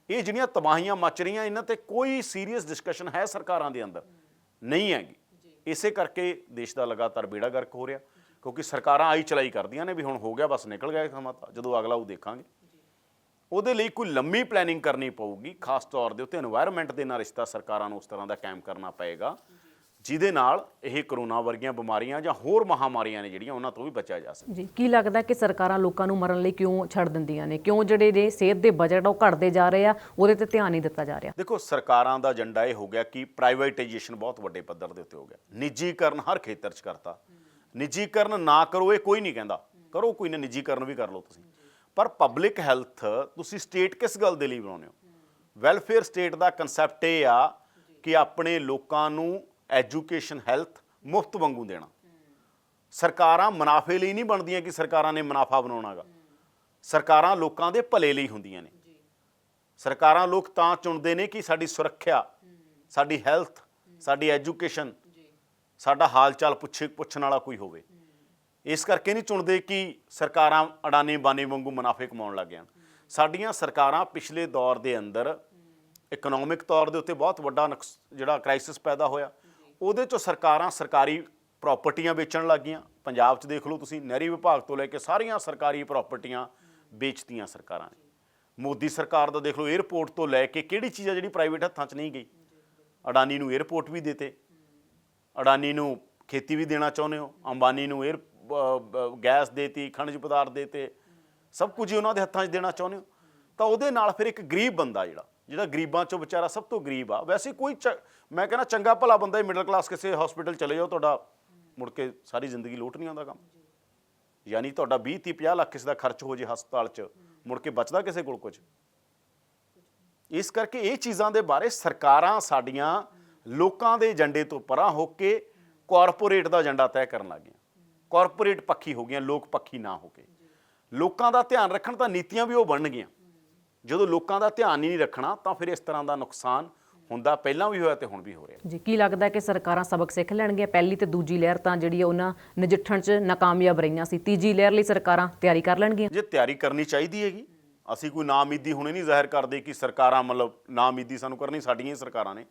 ਇਹ ਜਿਹੜੀਆਂ ਤਬਾਹੀਆਂ ਮਚ ਰਹੀਆਂ, ਇਹਨਾਂ ਤੇ ਕੋਈ ਸੀਰੀਅਸ ਡਿਸਕਸ਼ਨ ਹੈ ਸਰਕਾਰਾਂ ਦੇ ਅੰਦਰ ਨਹੀਂ ਹੈਗੀ। ਇਸੇ ਕਰਕੇ ਦੇਸ਼ ਦਾ ਲਗਾਤਾਰ ਬੇੜਾ ਗਰਕ ਹੋ ਰਿਹਾ, ਕਿਉਂਕਿ ਸਰਕਾਰਾਂ ਆਈ ਚਲਾਈ ਕਰਦੀਆਂ ਨੇ ਵੀ ਹੁਣ ਹੋ ਗਿਆ ਬਸ ਨਿਕਲ ਗਿਆ ਸਮਾਂ, ਤਾਂ ਜਦੋਂ ਅਗਲਾ ਉਹ ਦੇਖਾਂਗੇ। ਉਹਦੇ ਲਈ ਕੋਈ ਲੰਮੀ ਪਲੈਨਿੰਗ ਕਰਨੀ ਪਊਗੀ, ਖਾਸ ਤੌਰ ਦੇ ਉੱਤੇ এনवायरमेंट ਦੇ ਨਾਲ ਰਿਸ਼ਤਾ ਸਰਕਾਰਾਂ ਨੂੰ ਉਸ ਤਰ੍ਹਾਂ ਦਾ ਕਾਇਮ ਕਰਨਾ ਪਏਗਾ ਜਿਹਦੇ ਨਾਲ ਇਹ ਕਰੋਨਾ ਵਰਗੀਆਂ ਬਿਮਾਰੀਆਂ ਜਾਂ ਹੋਰ ਮਹਾਮਾਰੀਆਂ ਨੇ ਜਿਹੜੀਆਂ ਉਹਨਾਂ ਤੋਂ ਵੀ ਬਚਿਆ ਜਾ ਸਕੇ। ਜੀ, ਕੀ ਲੱਗਦਾ ਕਿ ਸਰਕਾਰਾਂ ਲੋਕਾਂ ਨੂੰ ਮਰਨ ਲਈ ਕਿਉਂ ਛੱਡ ਦਿੰਦੀਆਂ ਨੇ? ਕਿਉਂ ਜਿਹੜੇ ਨੇ ਸਿਹਤ ਦੇ ਬਜਟ ਉਹ ਘਟਦੇ ਜਾ ਰਹੇ ਆ, ਉਹਦੇ ਤੇ ਧਿਆਨ ਨਹੀਂ ਦਿੱਤਾ ਜਾ ਰਿਹਾ? ਦੇਖੋ, ਸਰਕਾਰਾਂ ਦਾ ਏਜੰਡਾ ਇਹ ਹੋ ਗਿਆ ਕਿ ਪ੍ਰਾਈਵੇਟਾਈਜੇਸ਼ਨ ਬਹੁਤ ਵੱਡੇ ਪੱਧਰ ਦੇ ਉੱਤੇ ਹੋ ਗਿਆ, ਨਿੱਜੀਕਰਨ ਹਰ ਖੇਤਰ 'ਚ ਕਰਤਾ। ਨਿੱਜੀਕਰਨ ਨਾ ਕਰੋ ਇਹ ਕੋਈ ਨਹੀਂ ਕਹਿੰਦਾ, ਕਰੋ, ਕੋਈ ਨਾ ਨਿੱਜੀਕਰਨ ਵੀ ਕਰ ਲਓ ਤੁਸੀਂ, ਪਰ ਪਬਲਿਕ ਹੈਲਥ ਤੁਸੀਂ ਸਟੇਟ ਕਿਸ ਗੱਲ ਦੇ ਲਈ ਬਣਾਉਂਦੇ ਹੋ? ਵੈਲਫੇਅਰ ਸਟੇਟ ਦਾ ਕਨਸੈਪਟ ਇਹ ਆ ਕਿ ਆਪਣੇ ਲੋਕਾਂ ਨੂੰ ਐਜੂਕੇਸ਼ਨ ਹੈਲਥ ਮੁਫਤ ਵਾਂਗੂ ਦੇਣਾ। ਸਰਕਾਰਾਂ ਮੁਨਾਫੇ ਲਈ ਨਹੀਂ ਬਣਦੀਆਂ ਕਿ ਸਰਕਾਰਾਂ ਨੇ ਮੁਨਾਫਾ ਬਣਾਉਣਾ ਗਾ, ਸਰਕਾਰਾਂ ਲੋਕਾਂ ਦੇ ਭਲੇ ਲਈ ਹੁੰਦੀਆਂ ਨੇ। ਸਰਕਾਰਾਂ ਲੋਕ ਤਾਂ ਚੁਣਦੇ ਨੇ ਕਿ ਸਾਡੀ ਸੁਰੱਖਿਆ, ਸਾਡੀ ਹੈਲਥ, ਸਾਡੀ ਐਜੂਕੇਸ਼ਨ, ਸਾਡਾ ਹਾਲ ਚਾਲ ਪੁੱਛਣ ਵਾਲਾ ਕੋਈ ਹੋਵੇ। ਇਸ ਕਰਕੇ ਨਹੀਂ ਚੁਣਦੇ ਕਿ ਸਰਕਾਰਾਂ ਅਡਾਨੀ ਬਾਨੀ ਵਾਂਗੂ ਮੁਨਾਫੇ ਕਮਾਉਣ ਲੱਗ ਜਾਣ। ਸਾਡੀਆਂ ਸਰਕਾਰਾਂ ਪਿਛਲੇ ਦੌਰ ਦੇ ਅੰਦਰ ਇਕਨੋਮਿਕ ਤੌਰ ਦੇ ਉੱਤੇ ਬਹੁਤ ਵੱਡਾ ਜਿਹੜਾ ਕ੍ਰਾਈਸਿਸ ਪੈਦਾ ਹੋਇਆ, ਉਹਦੇ 'ਚੋਂ ਸਰਕਾਰਾਂ ਸਰਕਾਰੀ ਪ੍ਰਾਪਰਟੀਆਂ ਵੇਚਣ ਲੱਗ ਗਈਆਂ। ਪੰਜਾਬ 'ਚ ਦੇਖ ਲਓ ਤੁਸੀਂ, ਨਹਿਰੀ ਵਿਭਾਗ ਤੋਂ ਲੈ ਕੇ ਸਾਰੀਆਂ ਸਰਕਾਰੀ ਪ੍ਰਾਪਰਟੀਆਂ ਵੇਚਤੀਆਂ ਸਰਕਾਰਾਂ ਨੇ। ਮੋਦੀ ਸਰਕਾਰ ਦਾ ਦੇਖ ਲਓ, ਏਅਰਪੋਰਟ ਤੋਂ ਲੈ ਕੇ ਕਿਹੜੀ ਚੀਜ਼ ਆ ਜਿਹੜੀ ਪ੍ਰਾਈਵੇਟ ਹੱਥਾਂ 'ਚ ਨਹੀਂ ਗਈ। ਅਡਾਨੀ ਨੂੰ ਏਅਰਪੋਰਟ ਵੀ ਦੇਤੇ, ਅਡਾਨੀ ਨੂੰ ਖੇਤੀ ਵੀ ਦੇਣਾ ਚਾਹੁੰਦੇ ਹੋ, ਅੰਬਾਨੀ ਨੂੰ ਗੈਸ ਦੇਤੀ, ਖਣਿਜ ਪਦਾਰਥ ਦੇਤੇ, ਸਭ ਕੁਝ ਹੀ ਉਹਨਾਂ ਦੇ ਹੱਥਾਂ 'ਚ ਦੇਣਾ ਚਾਹੁੰਦੇ ਹੋ। ਤਾਂ ਉਹਦੇ ਨਾਲ ਫਿਰ ਇੱਕ ਗਰੀਬ ਬੰਦਾ ਜਿਹੜਾ ਗਰੀਬਾਂ 'ਚੋਂ ਵਿਚਾਰਾ ਸਭ ਤੋਂ ਗਰੀਬ ਆ, ਵੈਸੇ ਕੋਈ ਮੈਂ ਕਹਿੰਦਾ ਚੰਗਾ ਭਲਾ ਬੰਦਾ, ਮਿਡਲ ਕਲਾਸ, ਕਿਸੇ ਹਸਪੀਟਲ ਚਲੇ ਜਾਓ, ਤੁਹਾਡਾ ਮੁੜ ਕੇ ਸਾਰੀ ਜ਼ਿੰਦਗੀ ਲੋਟ ਨਹੀਂ ਆਉਂਦਾ ਕੰਮ। ਯਾਨੀ ਤੁਹਾਡਾ 20 30 50 ਲੱਖ ਕਿਸੇ ਦਾ ਖਰਚ ਹੋ ਜੇ ਹਸਪਤਾਲ 'ਚ, ਮੁੜ ਕੇ ਬਚਦਾ ਕਿਸੇ ਕੋਲ ਕੁਝ। ਇਸ ਕਰਕੇ ਇਹ ਚੀਜ਼ਾਂ ਦੇ ਬਾਰੇ ਸਰਕਾਰਾਂ ਸਾਡੀਆਂ ਲੋਕਾਂ ਦੇ ਏਜੰਡੇ ਤੋਂ ਪਰਾਂ ਹੋ ਕੇ ਕਾਰਪੋਰੇਟ ਦਾ ਏਜੰਡਾ ਤੈਅ ਕਰਨ ਲੱਗ ਗਈਆਂ। ਕਾਰਪੋਰੇਟ ਪੱਖੀ ਹੋ ਗਈਆਂ, ਲੋਕ ਪੱਖੀ ਨਾ ਹੋ ਕੇ। ਲੋਕਾਂ ਦਾ ਧਿਆਨ ਰੱਖਣ ਤਾਂ ਨੀਤੀਆਂ ਵੀ ਉਹ ਬਣਨਗੀਆਂ। ਜਦੋਂ ਲੋਕਾਂ ਦਾ ਧਿਆਨ ਹੀ ਨਹੀਂ ਰੱਖਣਾ ਤਾਂ ਫਿਰ ਇਸ ਤਰ੍ਹਾਂ ਦਾ ਨੁਕਸਾਨ ਹੁੰਦਾ, ਪਹਿਲਾਂ ਵੀ ਹੋਇਆ ਤੇ ਹੁਣ ਵੀ ਹੋ ਰਿਹਾ ਜੀ। ਕੀ ਲੱਗਦਾ ਕਿ ਸਰਕਾਰਾਂ ਸਬਕ ਸਿੱਖ ਲੈਣਗੀਆਂ? ਪਹਿਲੀ ਤੇ ਦੂਜੀ ਲਹਿਰ ਤਾਂ ਜਿਹੜੀ ਉਹਨਾਂ ਨਜਿੱਠਣ 'ਚ ਨਾਕਾਮਯਾਬ ਰਹੀਆਂ ਸੀ, ਤੀਜੀ ਲਹਿਰ ਲਈ ਸਰਕਾਰਾਂ ਤਿਆਰੀ ਕਰ ਲੈਣਗੀਆਂ? ਜੇ ਤਿਆਰੀ ਕਰਨੀ ਚਾਹੀਦੀ ਹੈਗੀ, ਅਸੀਂ ਕੋਈ ਨਾਮੀਦੀ ਹੁਣੇ ਨਹੀਂ ਜ਼ਾਹਿਰ ਕਰਦੇ ਕਿ ਸਰਕਾਰਾਂ ਮਤਲਬ ਨਾਮੀਦੀ ਸਾਨੂੰ ਕਰਨੀ, ਸਾਡੀਆਂ ਹੀ ਸਰਕਾਰਾਂ ਨੇ,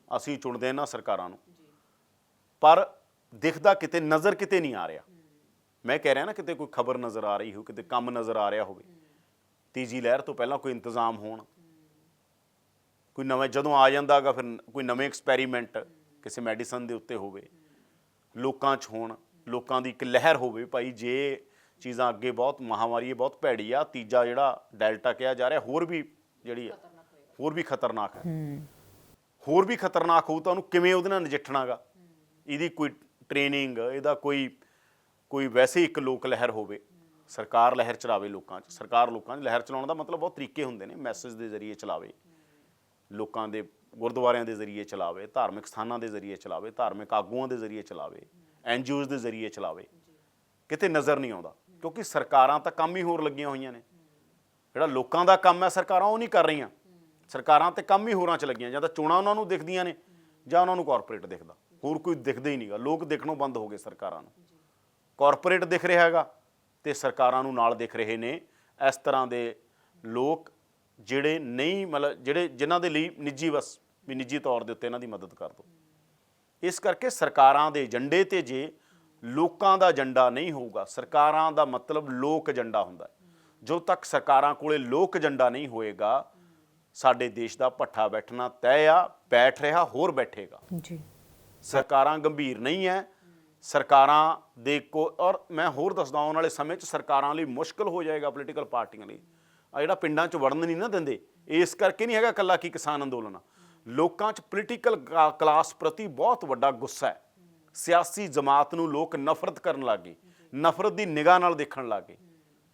ਅਸੀਂ ਚੁਣਦੇ ਇਹਨਾਂ ਸਰਕਾਰਾਂ ਨੂੰ, ਪਰ ਦਿਖਦਾ ਕਿਤੇ, ਨਜ਼ਰ ਕਿਤੇ ਨਹੀਂ ਆ ਰਿਹਾ। ਮੈਂ ਕਹਿ ਰਿਹਾ ਨਾ, ਕਿਤੇ ਕੋਈ ਖਬਰ ਨਜ਼ਰ ਆ ਰਹੀ ਹੋ, ਕਿਤੇ ਕੰਮ ਨਜ਼ਰ ਆ ਰਿਹਾ ਹੋਵੇ। ਤੀਜੀ ਲਹਿਰ ਤੋਂ ਪਹਿਲਾਂ ਕੋਈ ਇੰਤਜ਼ਾਮ ਹੋਣ, ਕੋਈ ਨਵੇਂ ਜਦੋਂ ਆ ਜਾਂਦਾ ਗਾ ਫਿਰ ਕੋਈ ਨਵੇਂ ਐਕਸਪੈਰੀਮੈਂਟ ਕਿਸੇ ਮੈਡੀਸਨ ਦੇ ਉੱਤੇ ਹੋਵੇ, ਲੋਕਾਂ 'ਚ ਹੋਣ, ਲੋਕਾਂ ਦੀ ਇੱਕ ਲਹਿਰ ਹੋਵੇ, ਭਾਈ ਜੇ ਚੀਜ਼ਾਂ ਅੱਗੇ ਬਹੁਤ ਮਹਾਮਾਰੀ ਹੈ, ਬਹੁਤ ਭੈੜੀ ਆ, ਤੀਜਾ ਜਿਹੜਾ ਡੈਲਟਾ ਕਿਹਾ ਜਾ ਰਿਹਾ ਹੋਰ ਵੀ ਜਿਹੜੀ ਆ ਹੋਰ ਵੀ ਖਤਰਨਾਕ ਹੈ, ਹੋਰ ਵੀ ਖਤਰਨਾਕ ਹੋਊ ਤਾਂ ਉਹਨੂੰ ਕਿਵੇਂ ਉਹਦੇ ਨਾਲ ਨਜਿੱਠਣਾ ਗਾ, ਇਹਦੀ ਕੋਈ ਟ੍ਰੇਨਿੰਗ, ਇਹਦਾ ਕੋਈ ਵੈਸੇ ਇੱਕ ਲੋਕ ਲਹਿਰ ਹੋਵੇ, ਸਰਕਾਰ ਲਹਿਰ ਚਲਾਵੇ ਲੋਕਾਂ 'ਚ। ਸਰਕਾਰ ਲੋਕਾਂ 'ਚ ਲਹਿਰ ਚਲਾਉਣ ਦਾ ਮਤਲਬ ਬਹੁਤ ਤਰੀਕੇ ਹੁੰਦੇ ਨੇ, ਮੈਸੇਜ ਦੇ ਜ਼ਰੀਏ ਚਲਾਵੇ, ਲੋਕਾਂ ਦੇ ਗੁਰਦੁਆਰਿਆਂ ਦੇ ਜ਼ਰੀਏ ਚਲਾਵੇ, ਧਾਰਮਿਕ ਸਥਾਨਾਂ ਦੇ ਜ਼ਰੀਏ ਚਲਾਵੇ, ਧਾਰਮਿਕ ਆਗੂਆਂ ਦੇ ਜ਼ਰੀਏ ਚਲਾਵੇ, NGOs ਦੇ ਜ਼ਰੀਏ ਚਲਾਵੇ। ਕਿਤੇ ਨਜ਼ਰ ਨਹੀਂ ਆਉਂਦਾ ਕਿਉਂਕਿ ਸਰਕਾਰਾਂ ਤਾਂ ਕੰਮ ਹੀ ਹੋਰ ਲੱਗੀਆਂ ਹੋਈਆਂ ਨੇ। ਜਿਹੜਾ ਲੋਕਾਂ ਦਾ ਕੰਮ ਹੈ ਸਰਕਾਰਾਂ ਉਹ ਨਹੀਂ ਕਰ ਰਹੀਆਂ, ਸਰਕਾਰਾਂ ਤੇ ਕੰਮ ਹੀ ਹੋਰਾਂ 'ਚ ਲੱਗੀਆਂ। ਜਾਂ ਤਾਂ ਚੋਣਾਂ ਉਹਨਾਂ ਨੂੰ ਦਿਖਦੀਆਂ ਨੇ ਜਾਂ ਉਹਨਾਂ ਨੂੰ ਕਾਰਪੋਰੇਟ ਦਿਖਦਾ, ਹੋਰ ਕੋਈ ਦਿਖਦਾ ਹੀ ਨਹੀਂਗਾ। ਲੋਕ ਦੇਖਣੋਂ ਬੰਦ ਹੋ ਗਏ ਸਰਕਾਰਾਂ ਨੂੰ, ਕਾਰਪੋਰੇਟ ਦਿਖ ਰਿਹਾ ਹੈਗਾ ਤੇ ਸਰਕਾਰਾਂ ਨੂੰ ਨਾਲ ਦਿਖ ਰਹੇ ਨੇ ਇਸ ਤਰ੍ਹਾਂ ਦੇ ਲੋਕ ਜਿਹੜੇ ਨਹੀਂ ਮਤਲਬ ਜਿਨ੍ਹਾਂ ਦੇ ਲਈ ਨਿੱਜੀ ਬਸ ਵੀ ਨਿੱਜੀ ਤੌਰ ਦੇ ਉੱਤੇ ਇਹਨਾਂ ਦੀ ਮਦਦ ਕਰ ਦਿਓ। ਇਸ ਕਰਕੇ ਸਰਕਾਰਾਂ ਦੇ ਏਜੰਡੇ ਤੇ ਜੇ ਲੋਕਾਂ ਦਾ ਏਜੰਡਾ ਨਹੀਂ ਹੋਊਗਾ, ਸਰਕਾਰਾਂ ਦਾ ਮਤਲਬ ਲੋਕ ਏਜੰਡਾ ਹੁੰਦਾ। ਜਦੋਂ ਤੱਕ ਸਰਕਾਰਾਂ ਕੋਲੇ ਲੋਕ ਏਜੰਡਾ ਨਹੀਂ ਹੋਏਗਾ, ਸਾਡੇ ਦੇਸ਼ ਦਾ ਭੱਠਾ ਬੈਠਣਾ ਤੈਅ ਆ, ਬੈਠ ਰਿਹਾ ਹੋਰ ਬੈਠੇਗਾ ਜੀ। ਸਰਕਾਰਾਂ ਗੰਭੀਰ ਨਹੀਂ ਹੈ, ਸਰਕਾਰਾਂ ਦੇ ਔਰ ਮੈਂ ਹੋਰ ਦੱਸਦਾ, ਆਉਣ ਵਾਲੇ ਸਮੇਂ 'ਚ ਸਰਕਾਰਾਂ ਲਈ ਮੁਸ਼ਕਲ ਹੋ ਜਾਏਗਾ, ਪੋਲੀਟੀਕਲ ਪਾਰਟੀਆਂ ਲਈ। ਆ ਜਿਹੜਾ ਪਿੰਡਾਂ 'ਚ ਵੜਨ ਨਹੀਂ ਨਾ ਦਿੰਦੇ, ਇਸ ਕਰਕੇ ਨਹੀਂ ਹੈਗਾ ਇਕੱਲਾ ਕਿ ਕਿਸਾਨ ਅੰਦੋਲਨ, ਲੋਕਾਂ 'ਚ ਪੋਲੀਟੀਕਲ ਕਲਾਸ ਪ੍ਰਤੀ ਬਹੁਤ ਵੱਡਾ ਗੁੱਸਾ ਹੈ। ਸਿਆਸੀ ਜਮਾਤ ਨੂੰ ਲੋਕ ਨਫ਼ਰਤ ਕਰਨ ਲੱਗ ਗਏ, ਨਫ਼ਰਤ ਦੀ ਨਿਗਾਹ ਨਾਲ ਦੇਖਣ ਲੱਗ ਗਏ।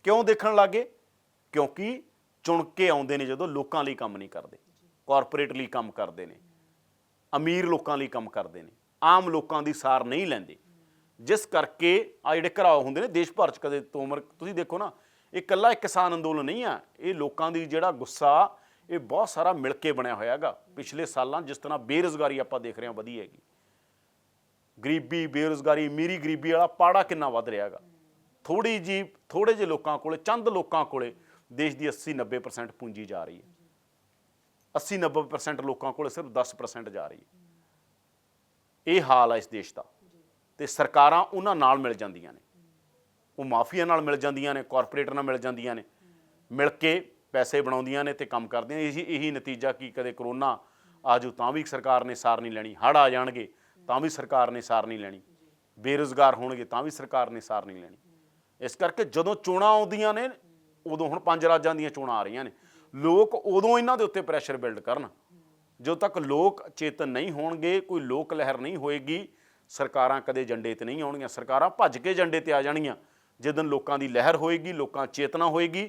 ਕਿਉਂ ਦੇਖਣ ਲੱਗ ਗਏ? ਕਿਉਂਕਿ ਚੁਣ ਕੇ ਆਉਂਦੇ ਨੇ ਜਦੋਂ ਲੋਕਾਂ ਲਈ ਕੰਮ ਨਹੀਂ ਕਰਦੇ, ਕਾਰਪੋਰੇਟ ਲਈ ਕੰਮ ਕਰਦੇ ਨੇ, ਅਮੀਰ ਲੋਕਾਂ ਲਈ ਕੰਮ ਕਰਦੇ ਨੇ, ਆਮ ਲੋਕਾਂ ਦੀ ਸਾਰ ਨਹੀਂ ਲੈਂਦੇ। ਜਿਸ ਕਰਕੇ ਆ ਜਿਹੜੇ ਘਰਾਓ ਹੁੰਦੇ ਨੇ ਦੇਸ਼ ਭਰ 'ਚ, ਕਦੇ ਤੋਮਰ ਤੁਸੀਂ ਦੇਖੋ ਨਾ, ਇਹ ਇਕੱਲਾ ਇੱਕ ਕਿਸਾਨ ਅੰਦੋਲਨ ਨਹੀਂ ਆ, ਇਹ ਲੋਕਾਂ ਦੀ ਜਿਹੜਾ ਗੁੱਸਾ ਇਹ ਬਹੁਤ ਸਾਰਾ ਮਿਲ ਕੇ ਬਣਿਆ ਹੋਇਆ ਹੈਗਾ। ਪਿਛਲੇ ਸਾਲਾਂ ਜਿਸ ਤਰ੍ਹਾਂ ਬੇਰੁਜ਼ਗਾਰੀ ਆਪਾਂ ਦੇਖ ਰਹੇ ਹਾਂ ਵਧੀ ਹੈਗੀ, ਗਰੀਬੀ, ਬੇਰੁਜ਼ਗਾਰੀ, ਅਮੀਰੀ ਗਰੀਬੀ ਵਾਲਾ ਪਾੜਾ ਕਿੰਨਾ ਵੱਧ ਰਿਹਾ ਹੈਗਾ। ਥੋੜ੍ਹੇ ਜਿਹੇ ਲੋਕਾਂ ਕੋਲੇ, ਚੰਦ ਲੋਕਾਂ ਕੋਲੇ ਦੇਸ਼ ਦੀ 80-90% ਪੂੰਜੀ ਜਾ ਰਹੀ ਹੈ, 80-90% ਲੋਕਾਂ ਕੋਲੇ ਸਿਰਫ 10% ਜਾ ਰਹੀ ਹੈ। ਇਹ ਹਾਲ ਹੈ ਇਸ ਦੇਸ਼ ਦਾ, ਤੇ ਸਰਕਾਰਾਂ ਉਹਨਾਂ ਨਾਲ ਮਿਲ ਜਾਂਦੀਆਂ ਨੇ। ਉਹ ਮਾਫੀਆ ਨਾਲ ਮਿਲ ਜਾਂਦੀਆਂ ਨੇ, ਕਾਰਪੋਰੇਟਰ ਨਾਲ ਮਿਲ ਜਾਂਦੀਆਂ ਨੇ, ਮਿਲ ਕੇ ਪੈਸੇ ਬਣਾਉਂਦੀਆਂ ਨੇ ਤੇ ਕੰਮ ਕਰਦੀਆਂ। ਇਹੀ ਨਤੀਜਾ ਕੀ ਕਦੇ ਕਰੋਨਾ ਆ ਜਾਊ ਤਾਂ ਵੀ ਸਰਕਾਰ ਨੇ ਸਾਰ ਨਹੀਂ ਲੈਣੀ, ਹੜ੍ਹ ਆ ਜਾਣਗੇ ਤਾਂ ਵੀ ਸਰਕਾਰ ਨੇ ਸਾਰ ਨਹੀਂ ਲੈਣੀ, ਬੇਰੁਜ਼ਗਾਰ ਹੋਣਗੇ ਤਾਂ ਵੀ ਸਰਕਾਰ ਨੇ ਸਾਰ ਨਹੀਂ ਲੈਣੀ। ਇਸ ਕਰਕੇ ਜਦੋਂ ਚੋਣਾਂ ਆਉਂਦੀਆਂ ਨੇ, ਉਦੋਂ ਹੁਣ 5 ਰਾਜਾਂ ਦੀਆਂ ਚੋਣਾਂ ਆ ਰਹੀਆਂ ਨੇ, ਲੋਕ ਉਦੋਂ ਇਹਨਾਂ ਦੇ ਉੱਤੇ ਪ੍ਰੈਸ਼ਰ ਬਿਲਡ ਕਰਨ। ਜਦੋਂ ਤੱਕ ਲੋਕ ਚੇਤਨ ਨਹੀਂ ਹੋਣਗੇ, ਕੋਈ ਲੋਕ ਲਹਿਰ ਨਹੀਂ ਹੋਏਗੀ, ਸਰਕਾਰਾਂ ਕਦੇ ਏਜੰਡੇ ਤੇ ਨਹੀਂ ਆਉਣਗੀਆਂ। ਸਰਕਾਰਾਂ ਭੱਜ ਕੇ ਏਜੰਡੇ ਤੇ ਆ ਜਾਣਗੀਆਂ ਜਦੋਂ ਲੋਕਾਂ ਦੀ ਲਹਿਰ ਹੋਏਗੀ, ਲੋਕਾਂ ਚੇਤਨਾ ਹੋਏਗੀ,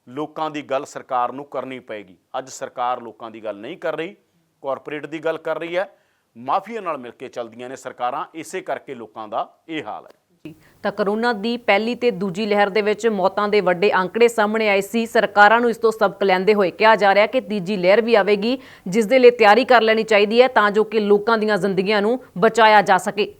ਲੋਕਾਂ ਦੀ ਗੱਲ ਸਰਕਾਰ ਨੂੰ ਕਰਨੀ ਪਏਗੀ। ਅੱਜ ਸਰਕਾਰ ਲੋਕਾਂ ਦੀ ਗੱਲ ਨਹੀਂ ਕਰ ਰਹੀ, ਕਾਰਪੋਰੇਟ ਦੀ ਗੱਲ ਕਰ ਰਹੀ ਹੈ, ਮਾਫੀਆ ਨਾਲ ਮਿਲ ਕੇ ਚੱਲਦੀਆਂ ਨੇ ਸਰਕਾਰਾਂ। ਇਸੇ ਕਰਕੇ ਲੋਕਾਂ ਦਾ ਇਹ ਹਾਲ ਹੈ। ਤਾਂ ਕਰੋਨਾ ਦੀ ਪਹਿਲੀ ਤੇ ਦੂਜੀ ਲਹਿਰ ਦੇ ਵਿੱਚ ਮੌਤਾਂ ਦੇ ਵੱਡੇ ਅੰਕੜੇ ਸਾਹਮਣੇ ਆਏ ਸੀ। ਸਰਕਾਰਾਂ ਨੂੰ ਇਸ ਤੋਂ ਸਬਕ ਲੈਂਦੇ ਹੋਏ ਕਿਹਾ ਜਾ ਰਿਹਾ ਕਿ ਤੀਜੀ ਲਹਿਰ ਵੀ ਆਵੇਗੀ, ਜਿਸ ਦੇ ਲਈ ਤਿਆਰੀ ਕਰ ਲੈਣੀ ਚਾਹੀਦੀ ਹੈ ਤਾਂ ਜੋ ਕਿ ਲੋਕਾਂ ਦੀਆਂ ਜ਼ਿੰਦਗੀਆਂ ਨੂੰ ਬਚਾਇਆ ਜਾ ਸਕੇ।